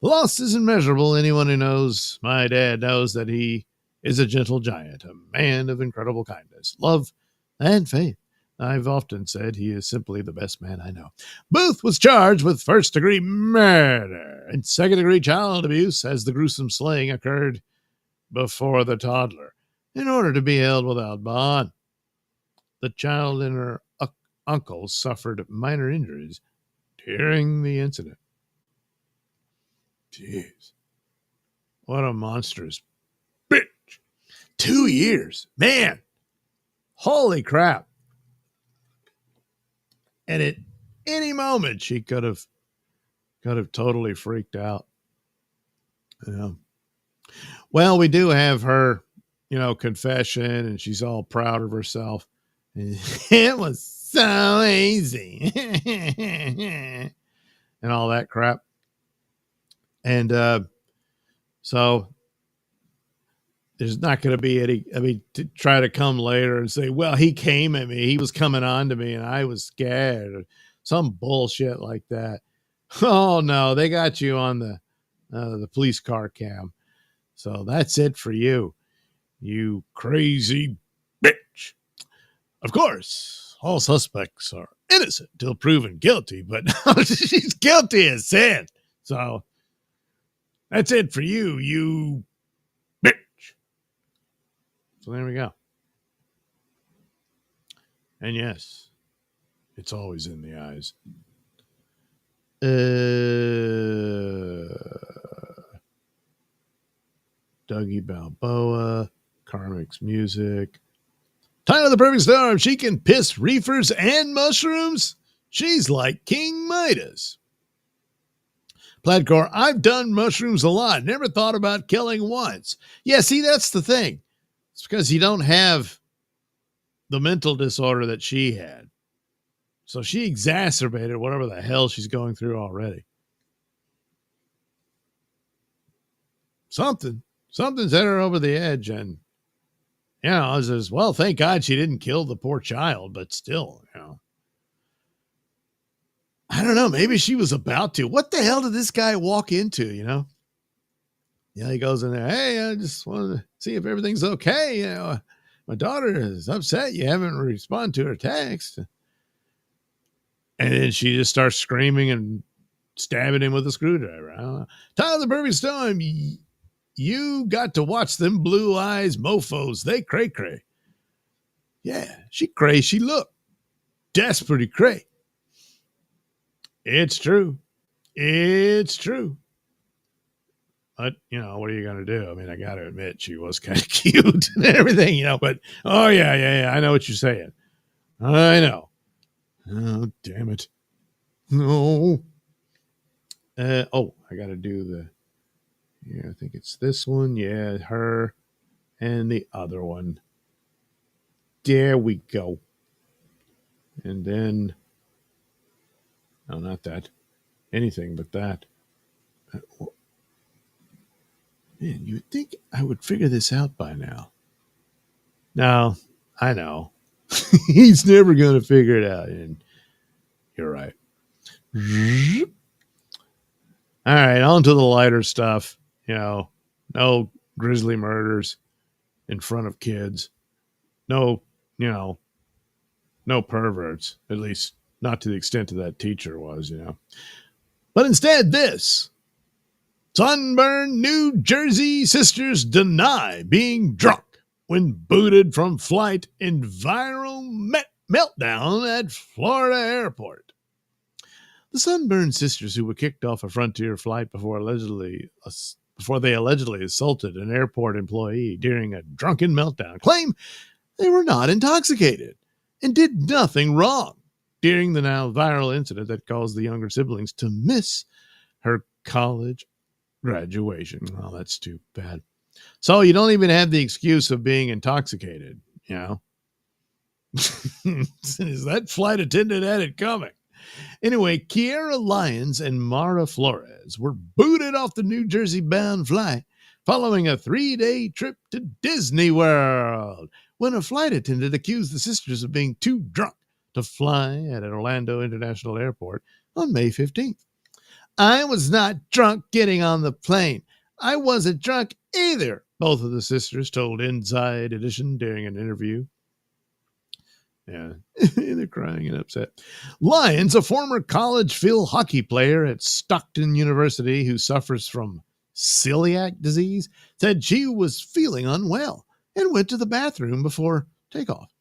The loss is immeasurable. Anyone who knows my dad knows that he is a gentle giant, a man of incredible kindness, love, and faith. I've often said he is simply the best man I know. Booth was charged with first-degree murder and second-degree child abuse as the gruesome slaying occurred before the toddler in order to be held without bond. The child and her uncle suffered minor injuries during the incident. Jeez. What a monstrous bitch. 2 years. Man. Holy crap. And at any moment, she could have totally freaked out. Yeah. Well, we do have her, confession, and she's all proud of herself. It was so easy. And all that crap. And so there's not going to be any, to try to come later and say, well, he came at me. He was coming on to me and I was scared, or some bullshit like that. Oh no, they got you on the police car cam. So that's it for you, you crazy bitch. Of course, all suspects are innocent till proven guilty, but she's guilty as sin. So that's it for you, you bitch. So there we go. And yes, it's always in the eyes. Dougie Balboa, Karmic's music. Time of the perfect storm. She can piss reefers and mushrooms. She's like King Midas. Plaidcore, I've done mushrooms a lot. Never thought about killing once. Yeah, see, that's the thing. It's because you don't have the mental disorder that she had. So she exacerbated whatever the hell she's going through already. Something's hit her over the edge. And, you know, I was just, well, thank God she didn't kill the poor child, but still, you know. I don't know. Maybe she was about to. What the hell did this guy walk into, you know? Yeah, he goes in there. Hey, I just wanted to see if everything's okay. You know, my daughter is upset. You haven't responded to her text. And then she just starts screaming and stabbing him with a screwdriver. Tyler the Perfect Storm, you got to watch them blue eyes mofos. They cray. Yeah, she cray. She look desperately cray. It's true. It's true. But, you know, what are you going to do? I mean, I got to admit, she was kind of cute and everything, you know, but, oh, yeah. I know what you're saying. I know. Oh, damn it. No. I got to do I think it's this one. Yeah, her and the other one. There we go. And then, no, not that. Anything but that. Man, you would think I would figure this out by now. No, I know. He's never going to figure it out. And you're right. All right, on to the lighter stuff. You know, no grisly murders in front of kids. No, no perverts. At least not to the extent that teacher was, you know. But instead, this. Sunburned New Jersey sisters deny being drunk when booted from flight in viral meltdown at Florida airport. The Sunburned sisters, who were kicked off a Frontier flight before they allegedly assaulted an airport employee during a drunken meltdown, claim they were not intoxicated and did nothing wrong during the now viral incident that caused the younger siblings to miss her college graduation. Well, that's too bad. So you don't even have the excuse of being intoxicated, you know. Is that flight attendant had it coming? Anyway, Kiera Lyons and Mara Flores were booted off the New Jersey-bound flight following a 3-day trip to Disney World when a flight attendant accused the sisters of being too drunk to fly at Orlando International Airport on May 15th. I was not drunk getting on the plane. I wasn't drunk either, both of the sisters told Inside Edition during an interview. Yeah, they're crying and upset. Lyons, a former college field hockey player at Stockton University who suffers from celiac disease, said she was feeling unwell and went to the bathroom before takeoff.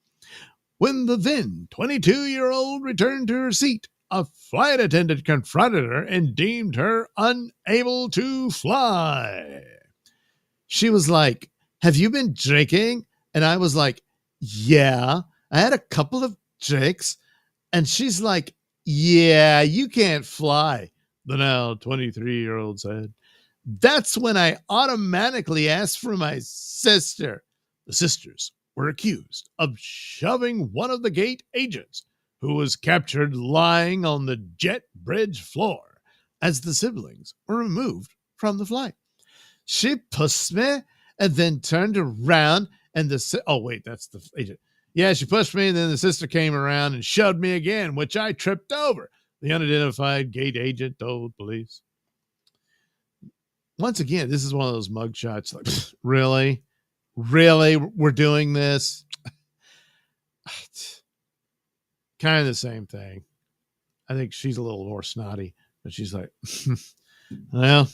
When the then 22-year-old returned to her seat, a flight attendant confronted her and deemed her unable to fly. She was like, "Have you been drinking?" And I was like, "Yeah, I had a couple of drinks." And she's like, "Yeah, you can't fly," the now 23-year-old said. That's when I automatically asked for my sister. The sisters were accused of shoving one of the gate agents, who was captured lying on the jet bridge floor as the siblings were removed from the flight. She pushed me and then turned around and that's the agent. Yeah, she pushed me and then the sister came around and shoved me again, which I tripped over, the unidentified gate agent told police. once again, this is one of those mug shots. Like, really? Really? We're doing this? Kind of the same thing. I think she's a little more snotty, but she's like, well,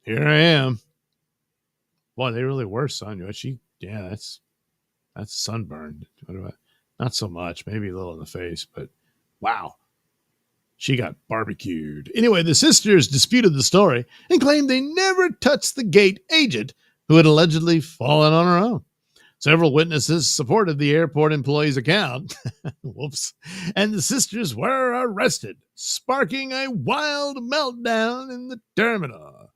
here I am. Boy, they really were sun. That's sunburned. Not so much, maybe a little in the face, but wow. She got barbecued. Anyway, the sisters disputed the story and claimed they never touched the gate agent who had allegedly fallen on her own. Several witnesses supported the airport employee's account. Whoops. And the sisters were arrested, sparking a wild meltdown in the terminal.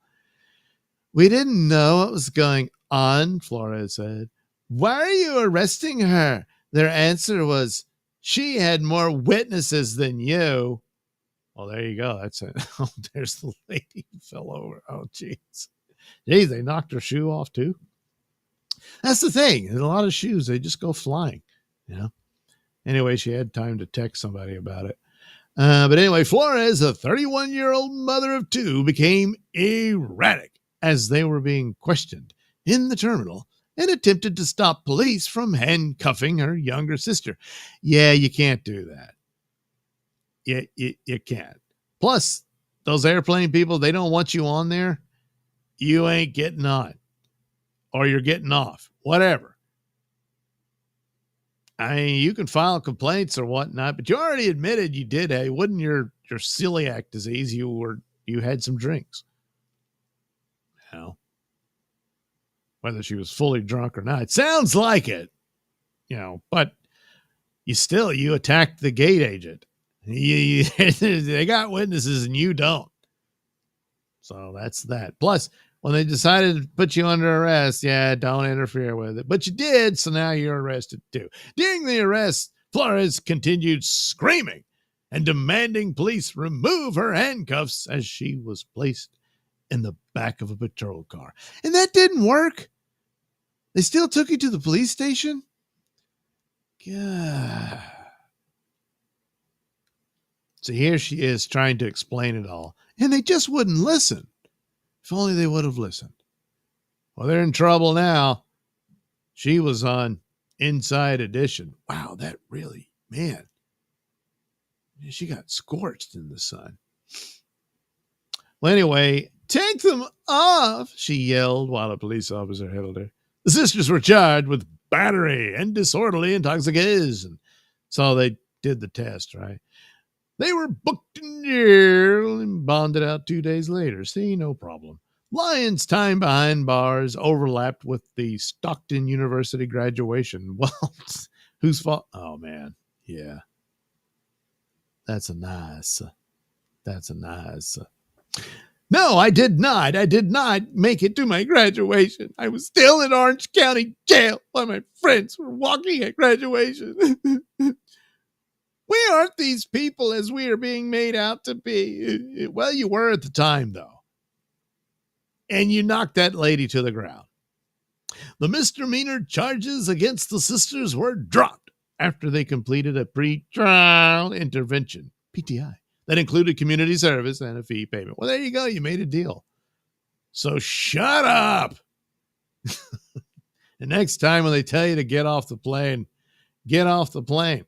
We didn't know what was going on, Flores said. Why are you arresting her? Their answer was, she had more witnesses than you. Well, there you go. That's it. Oh, there's the lady who fell over. Oh, jeez. Geez, they knocked her shoe off too. That's the thing. In a lot of shoes, they just go flying, you know. Anyway, she had time to text somebody about it. But anyway, Flores, a 31-year-old mother of two, became erratic as they were being questioned in the terminal and attempted to stop police from handcuffing her younger sister. Yeah, you can't do that. You can't. Plus, those airplane people, they don't want you on there. You ain't getting on. Or you're getting off. Whatever. I mean, you can file complaints or whatnot, but you already admitted you did. Hey, wasn't your celiac disease? You had some drinks. You know, whether she was fully drunk or not, it sounds like it. You know, but you attacked the gate agent. They got witnesses and you don't. So that's that. Plus, when they decided to put you under arrest, don't interfere with it. But you did, so now you're arrested too. During the arrest, Flores continued screaming and demanding police remove her handcuffs as she was placed in the back of a patrol car. And that didn't work. They still took you to the police station? God. So here she is trying to explain it all, and they just wouldn't listen. If only they would have listened. Well, they're in trouble now. She was on Inside Edition. Wow, that really, man. She got scorched in the sun. Well, anyway, take them off, she yelled while a police officer held her. The sisters were charged with battery and disorderly intoxication. So they did the test, right? They were booked in jail and bonded out 2 days later. See, no problem. Lyon's time behind bars overlapped with the Stockton University graduation. Well, whose fault? Oh, man. Yeah. That's a nice. No, I did not. I did not make it to my graduation. I was still in Orange County jail while my friends were walking at graduation. We aren't these people as we are being made out to be. Well, you were at the time, though. And you knocked that lady to the ground. The misdemeanor charges against the sisters were dropped after they completed a pre-trial intervention, PTI, that included community service and a fee payment. Well, there you go. You made a deal. So shut up. The next time when they tell you to get off the plane, get off the plane.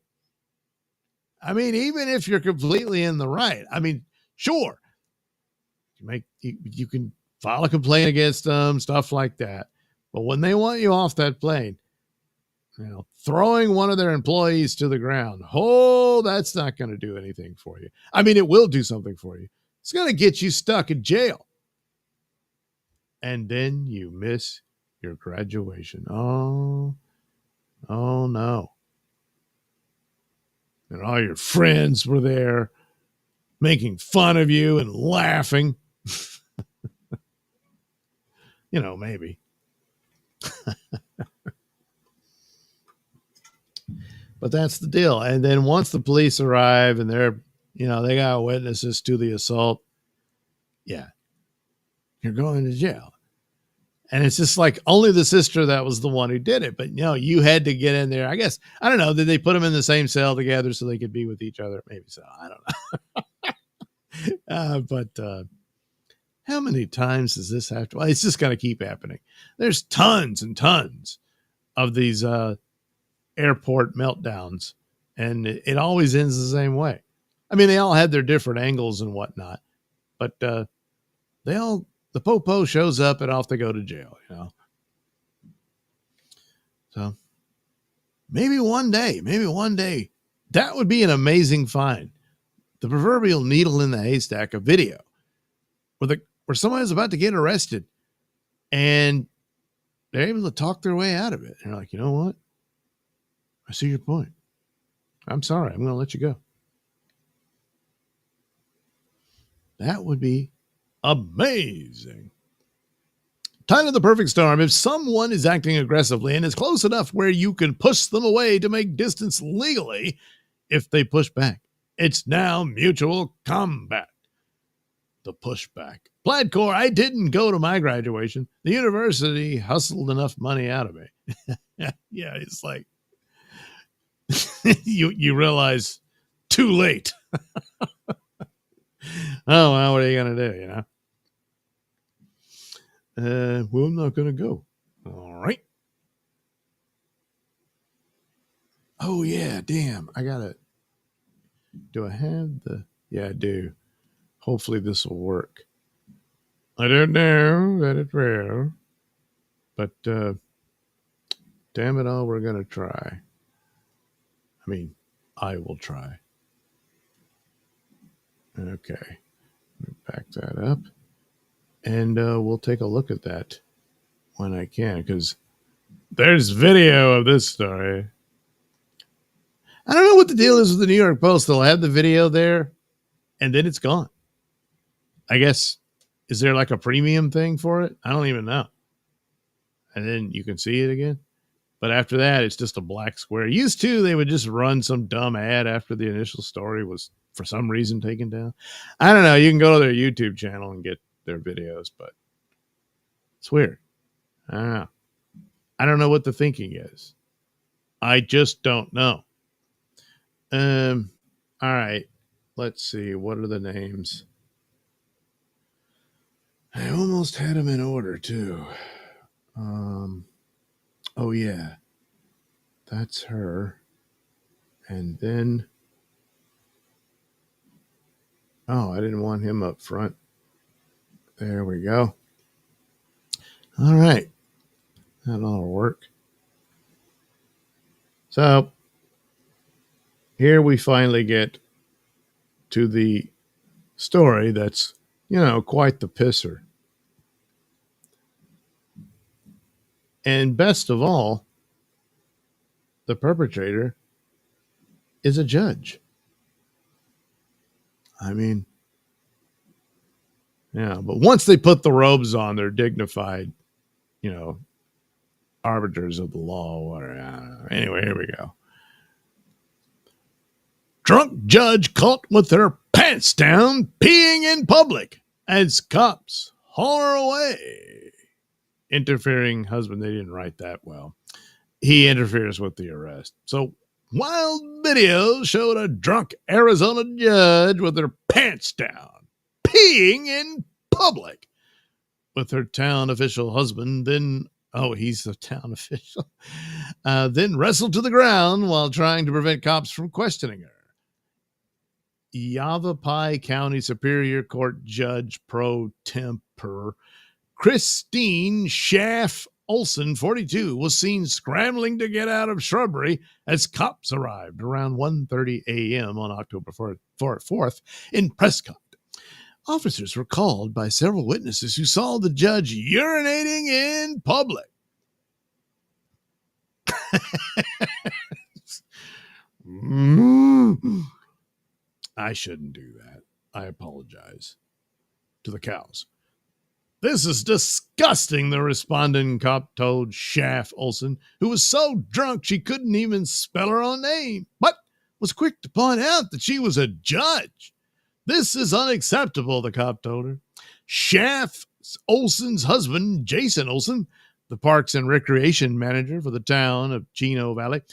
I mean, even if you're completely in the right, I mean, sure, you can file a complaint against them, stuff like that. But when they want you off that plane, throwing one of their employees to the ground, that's not going to do anything for you. I mean, it will do something for you. It's going to get you stuck in jail. And then you miss your graduation. Oh no. And all your friends were there making fun of you and laughing. Maybe. But that's the deal. And then once the police arrive and they're, they got witnesses to the assault, you're going to jail. And it's just like only the sister that was the one who did it. But, you had to get in there. I guess, I don't know. Did they put them in the same cell together so they could be with each other? Maybe so. I don't know. But How many times does this have to? Well, it's just going to keep happening. There's tons and tons of these airport meltdowns, and it always ends the same way. I mean, they all had their different angles and whatnot, but the popo shows up and off they go to jail, you know. So maybe one day, that would be an amazing find. The proverbial needle in the haystack, a video where someone is about to get arrested and they're able to talk their way out of it. And they're like, you know what? I see your point. I'm sorry. I'm going to let you go. That would be amazing. Time of the perfect storm. If someone is acting aggressively and is close enough where you can push them away to make distance legally, if they push back, it's now mutual combat. The pushback. Plaid Corps, I didn't go to my graduation. The university hustled enough money out of me. Yeah, it's like you realize too late. Oh, well, what are you going to do, you know? Well, I'm not going to go. All right. Oh, yeah, damn. Do I have yeah, I do. Hopefully this will work. I don't know that it will, but damn it all, we're going to try. I mean, I will try. Okay. Let me back that up. And we'll take a look at that when I can, because there's video of this story. I don't know what the deal is with the New York Post. They'll have the video there, and then it's gone. I guess, is there like a premium thing for it? I don't even know. And then you can see it again. But after that, it's just a black square. Used to, they would just run some dumb ad after the initial story was, for some reason, taken down. I don't know. You can go to their YouTube channel and get their videos, but it's weird. I don't know. I don't know what the thinking is. I just don't know. All right. Let's see. What are the names? I almost had them in order, too. Oh, yeah. That's her. And then... oh, I didn't want him up front. There we go. All right. That'll work. So, here we finally get to the story that's, you know, quite the pisser. And best of all, the perpetrator is a judge. I mean, yeah, but once they put the robes on, they're dignified, you know, arbiters of the law. Whatever. Anyway, here we go. Drunk judge caught with her pants down, peeing in public as cops haul her away. Interfering husband, they didn't write that well. He interferes with the arrest. So, wild videos showed a drunk Arizona judge with her pants down, peeing in public with her town official husband. Then, oh, he's the town official. Then wrestled to the ground while trying to prevent cops from questioning her. Yavapai County Superior Court Judge Pro Temper Christine Schaff Olson, 42, was seen scrambling to get out of shrubbery as cops arrived around 1:30 a.m. on October 4th in Prescott. Officers were called by several witnesses who saw the judge urinating in public. I shouldn't do that. I apologize to the cows. This is disgusting, the responding cop told Schaff Olson, who was so drunk she couldn't even spell her own name, but was quick to point out that she was a judge. This is unacceptable, the cop told her. Schaff Olson's husband, Jason Olson, the Parks and Recreation manager for the town of Chino Valley,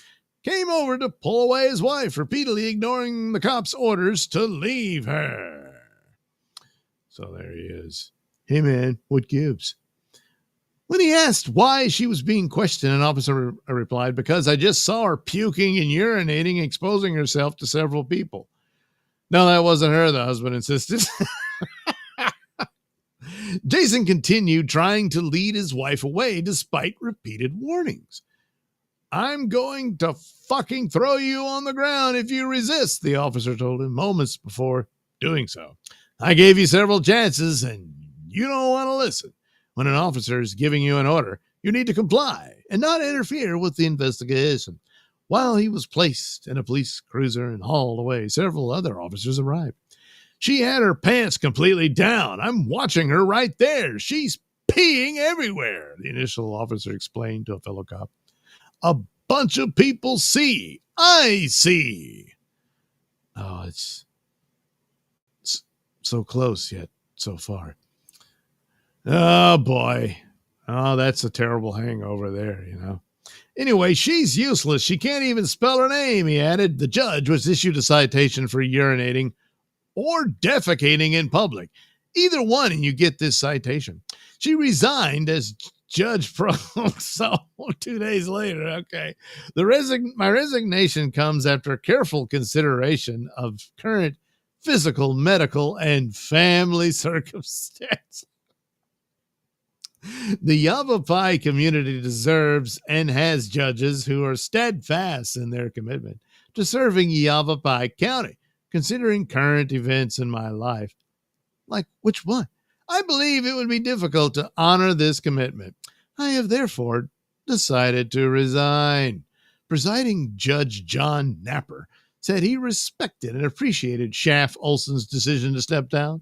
came over to pull away his wife, repeatedly ignoring the cop's orders to leave her. So there he is. Hey, man, what gives? When he asked why she was being questioned, an officer replied, because I just saw her puking and urinating, exposing herself to several people. No, that wasn't her, the husband insisted. Jason continued trying to lead his wife away despite repeated warnings. I'm going to fucking throw you on the ground if you resist, the officer told him moments before doing so. I gave you several chances and you don't want to listen. When an officer is giving you an order, you need to comply and not interfere with the investigation. While he was placed in a police cruiser and hauled away, several other officers arrived. She had her pants completely down. I'm watching her right there. She's peeing everywhere, the initial officer explained to a fellow cop. A bunch of people see. I see. Oh, it's so close yet so far. Oh, boy. Oh, that's a terrible hangover there, you know. Anyway, she's useless. She can't even spell her name, he added. The judge was issued a citation for urinating or defecating in public. Either one, and you get this citation. She resigned as judge pro. So 2 days later, okay. My resignation comes after careful consideration of current physical, medical, and family circumstances. The Yavapai community deserves and has judges who are steadfast in their commitment to serving Yavapai County, considering current events in my life. Like which one? I believe it would be difficult to honor this commitment. I have therefore decided to resign. Presiding Judge John Napper said he respected and appreciated Schaff Olson's decision to step down.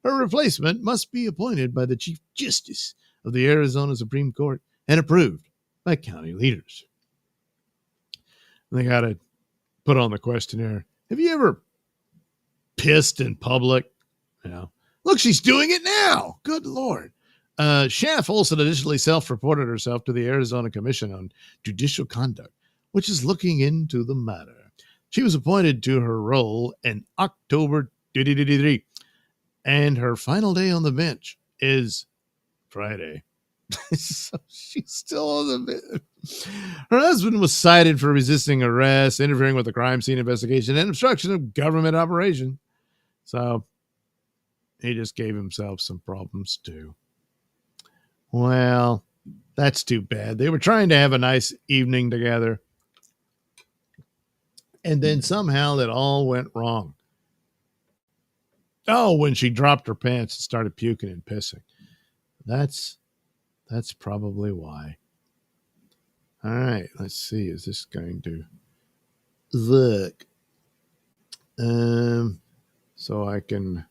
Her replacement must be appointed by the Chief Justice of the Arizona Supreme Court and approved by county leaders. And they got to put on the questionnaire. Have you ever pissed in public? You know, look, she's doing it now. Good Lord. Schaff Olson initially self-reported herself to the Arizona Commission on Judicial Conduct, which is looking into the matter. She was appointed to her role in October 2023, and her final day on the bench is Friday. So she's still on the bench. Her husband was cited for resisting arrest, interfering with the crime scene investigation, and obstruction of government operation. So he just gave himself some problems too. Well, that's too bad. They were trying to have a nice evening together, and then somehow it all went wrong. Oh, when she dropped her pants and started puking and pissing. That's probably why. All right, let's see. Is this going to look? So I can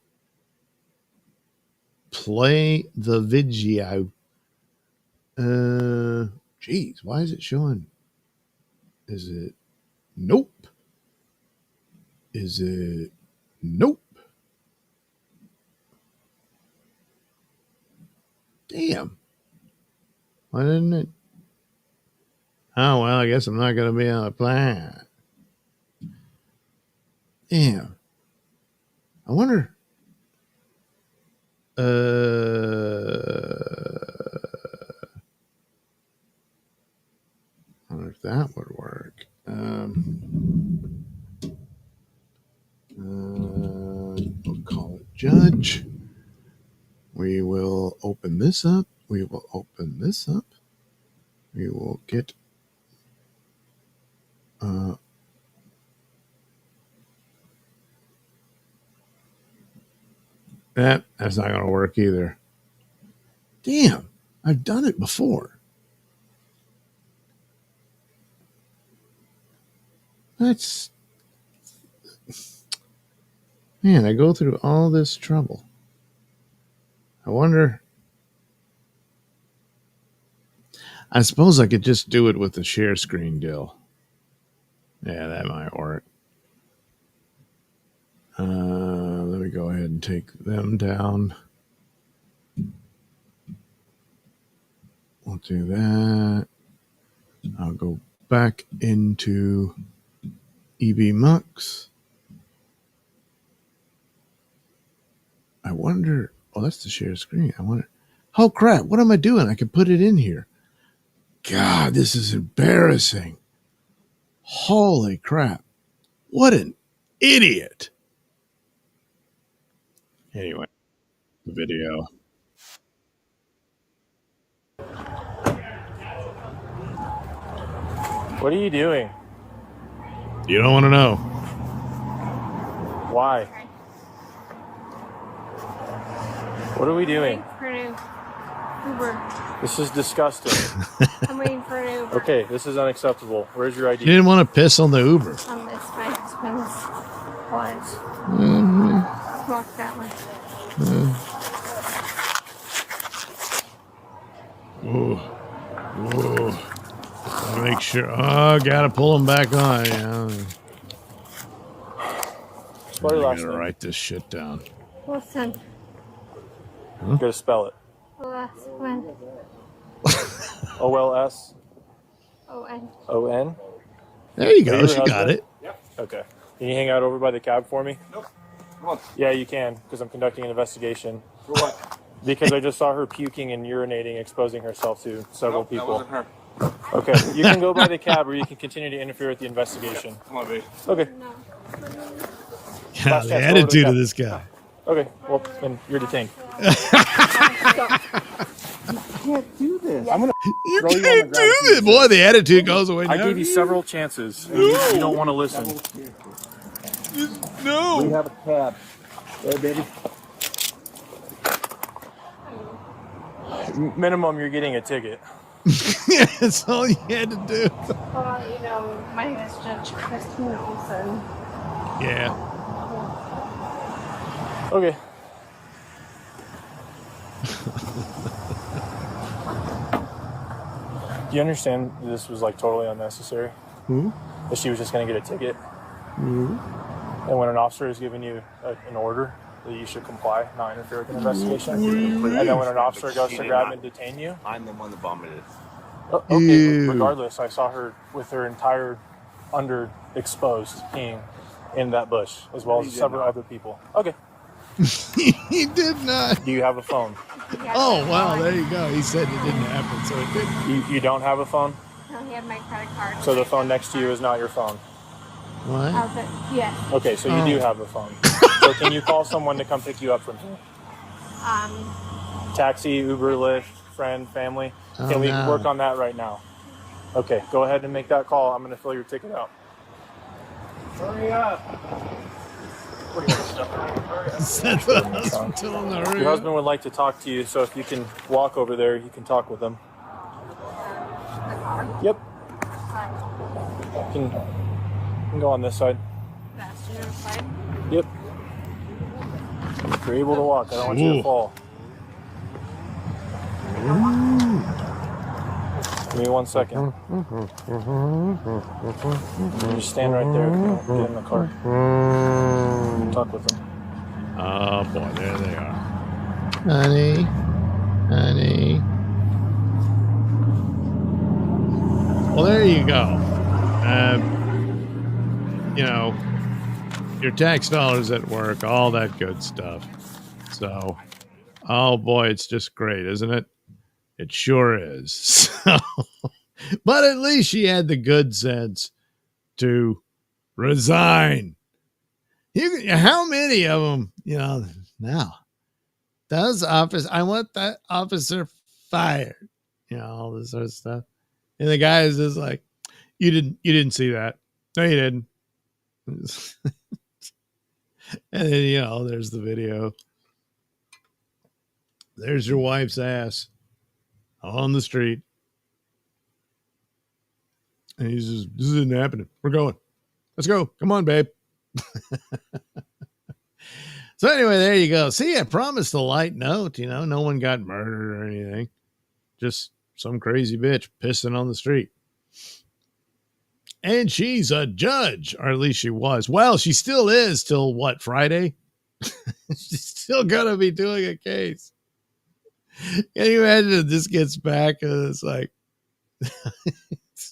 play the video. Geez, why is it showing? Is it? Nope. Is it? Nope. Damn. Why didn't it? Oh, well, I guess I'm not going to be on the planet. Damn. I wonder. I wonder if that would work. We'll call it Judge. We will open this up. We will open this up. We will get that's not going to work either. Damn, I've done it before. That's, man, I go through all this trouble. I wonder, I suppose I could just do it with the share screen deal. Yeah, that might work. Let me go ahead and take them down. We'll do that. I'll go back into EB Mux. I wonder, Oh, that's the share screen. I wonder. Oh, crap. What am I doing? I can put it in here. God, this is embarrassing. Holy crap. What an idiot. Anyway, the video. What are you doing? You don't want to know. Why? What are we doing? For an Uber. This is disgusting. I'm waiting for an Uber. Okay, this is unacceptable. Where's your You ID? didn't want to piss on the Uber. It's my husband's watch. Walk that way. Whoa. Whoa. Gotta make sure. Oh, gotta pull them back on. Yeah. Spell your I last gotta name. write this shit down. Wilson. You gotta spell it. Last one. O-L-S-O-N? O-N. There you Are go. you She her got husband? it. Okay. Can you hang out over by the cab for me? Nope. Come on. Yeah, you can, because I'm conducting an investigation. For what? Because I just saw her puking and urinating, exposing herself to several Nope, that people. wasn't her. Okay, you can go by the cab or you can continue to interfere with the investigation. Come on, baby. Okay, No. Yeah, Last the chance, attitude go of to the this guy. okay. Well, then you're detained. Can't do this. I'm gonna You throw you on the can't ground. do this. Boy, the attitude goes away. I now. gave you several chances. And you don't want to listen. No. We have a cab. Hey, baby. Minimum, you're getting a ticket. Yeah, that's all you had to do. Well, you know, my name is Judge Christine Olson. Yeah. Okay. Do you understand this was like totally unnecessary? That she was just going to get a ticket? And when an officer is giving you an order, that you should comply, not interfere with an investigation. And then when an officer goes to grab and detain you, I'm the one that vomited. okay, Ew. regardless, I saw her with her entire exposed peeing in that bush, as well as several other people. Okay. He did not. Do you have a phone? Oh, wow. There you go. He said it didn't happen, so it didn't. You don't have a phone? No, he had my credit card. So the phone next to you is not your phone? What? Yes. Okay, so you do have a phone. So can you call someone to come pick you up from here? Taxi, Uber, Lyft, friend, family? Oh, Can we no. work on that right now? Okay, go ahead and make that call. I'm going to fill your ticket out. Hurry up. Said the hospital in the Your room. husband would like to talk to you, so if you can walk over there, you can talk with him. Yep. You can go on this side. Passenger side. Yep. If you're able to walk, I don't want you Ooh. to fall. Give me 1 second. You just stand right there. Get in the car. Talk with them. Oh, boy. There they are. Honey. Honey. Well, there you go. You know, your tax dollars at work, all that good stuff. So, oh boy, it's just great, isn't it? It sure is. So, but at least she had the good sense to resign. How many of them, you know, now? I want that officer fired. You know, all this sort of stuff. And the guy is just like, you didn't see that. No, you didn't. And then, you know, there's the video. There's your wife's ass on the street. And he's just, this isn't happening. We're going. Let's go. Come on, babe. So anyway, there you go. See, I promised a light note. You know, no one got murdered or anything. Just some crazy bitch pissing on the street. And she's a judge, or at least she was. Well, she still is till what, Friday? She's still going to be doing a case. Can you imagine if this gets back and it's like,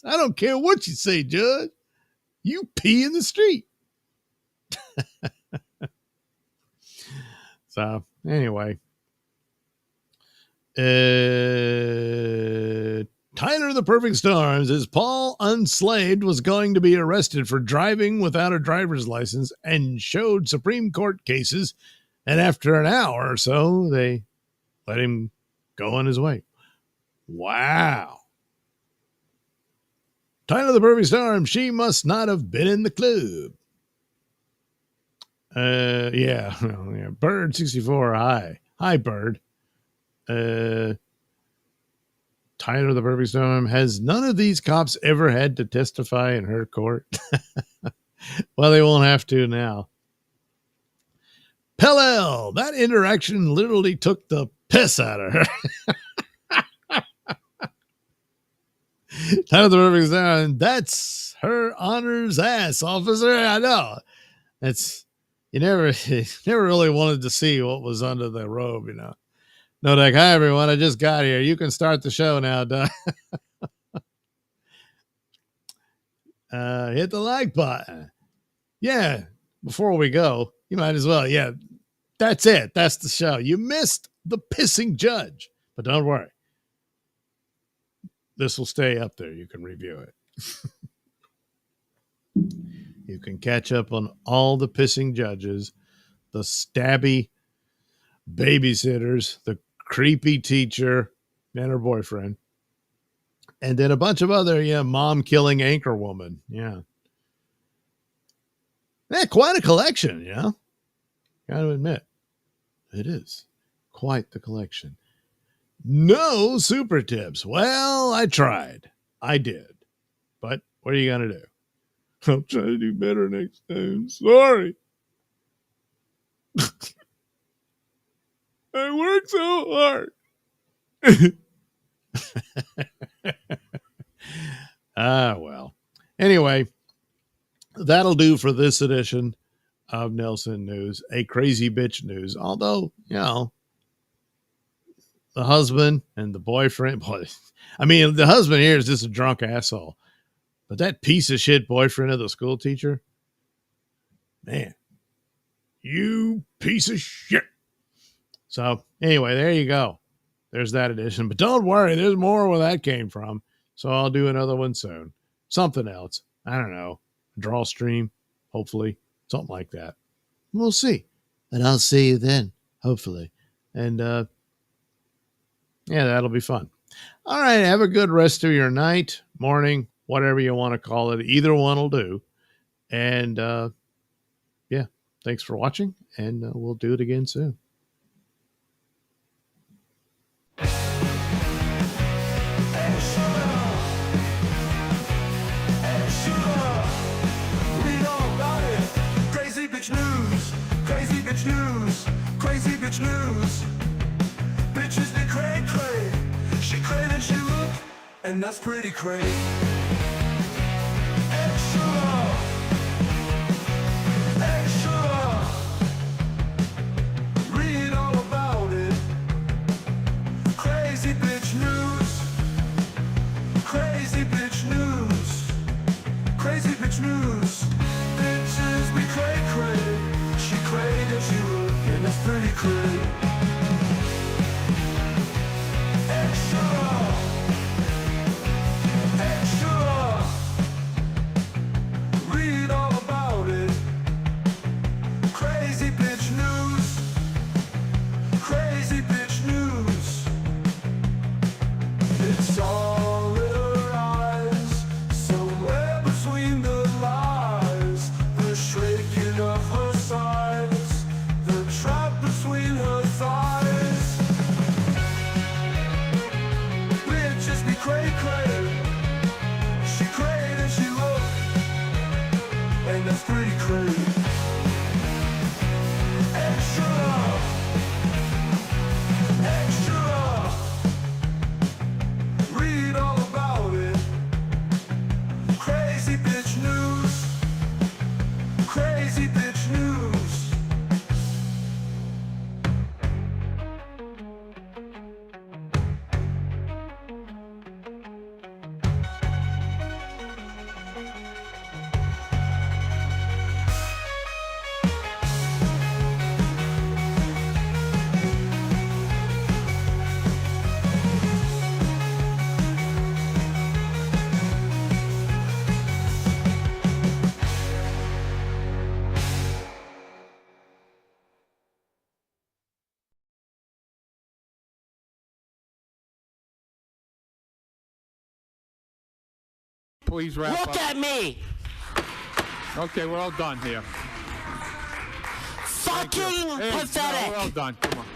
I don't care what you say, Judge. You pee in the street. So, anyway, Tyler the Perfect Storms is Paul Unslaved was going to be arrested for driving without a driver's license and showed Supreme Court cases. And after an hour or so, they let him go on his way. Wow. Tyler the Perfect Storm, she must not have been in the club. Yeah. Bird 64. Hi, Bird. Tyler the Perfect Storm, has none of these cops ever had to testify in her court? Well, they won't have to now. Pellel, that interaction literally took the piss out of her. Tyler the Perfect Storm, that's her honor's ass, officer. I know. That's you never really wanted to see what was under the robe, you know. No, like, hi everyone, I just got here. You can start the show now, Doug. Hit the like button. Yeah, before we go, you might as well. Yeah, that's it. That's the show. You missed the pissing judge, but don't worry. This will stay up there. You can review it. You can catch up on all the pissing judges, the stabby babysitters, the creepy teacher and her boyfriend, and then a bunch of other, mom killing anchor woman. Yeah, quite a collection. Gotta admit, it is quite the collection. No super tips. Well, I tried. I did, but what are you gonna do? I'll try to do better next time. Sorry. I worked so hard. Well. Anyway, that'll do for this edition of Nailsin News, a crazy bitch news. Although, the husband and the boyfriend, the husband here is just a drunk asshole. But that piece of shit boyfriend of the school teacher, man, you piece of shit. So anyway, there you go. There's that edition. But don't worry, there's more where that came from. So I'll do another one soon. Something else. I don't know. Draw stream, hopefully. Something like that. We'll see. And I'll see you then, hopefully. And that'll be fun. All right, have a good rest of your night, morning, whatever you want to call it. Either one will do. And thanks for watching, and we'll do it again soon. Crazy bitch news. Bitches they cray cray. She cray and she look, and that's pretty cray. Extra, extra. Read all about it. Crazy bitch news. Crazy bitch news. Crazy bitch news. Bitches we cray cray. She cray and she look, and that's pretty cray. Extra, extra. please wrap up. Look at me! Okay, we're all done here. Fucking Hey, pathetic! no, we're all done. Come on.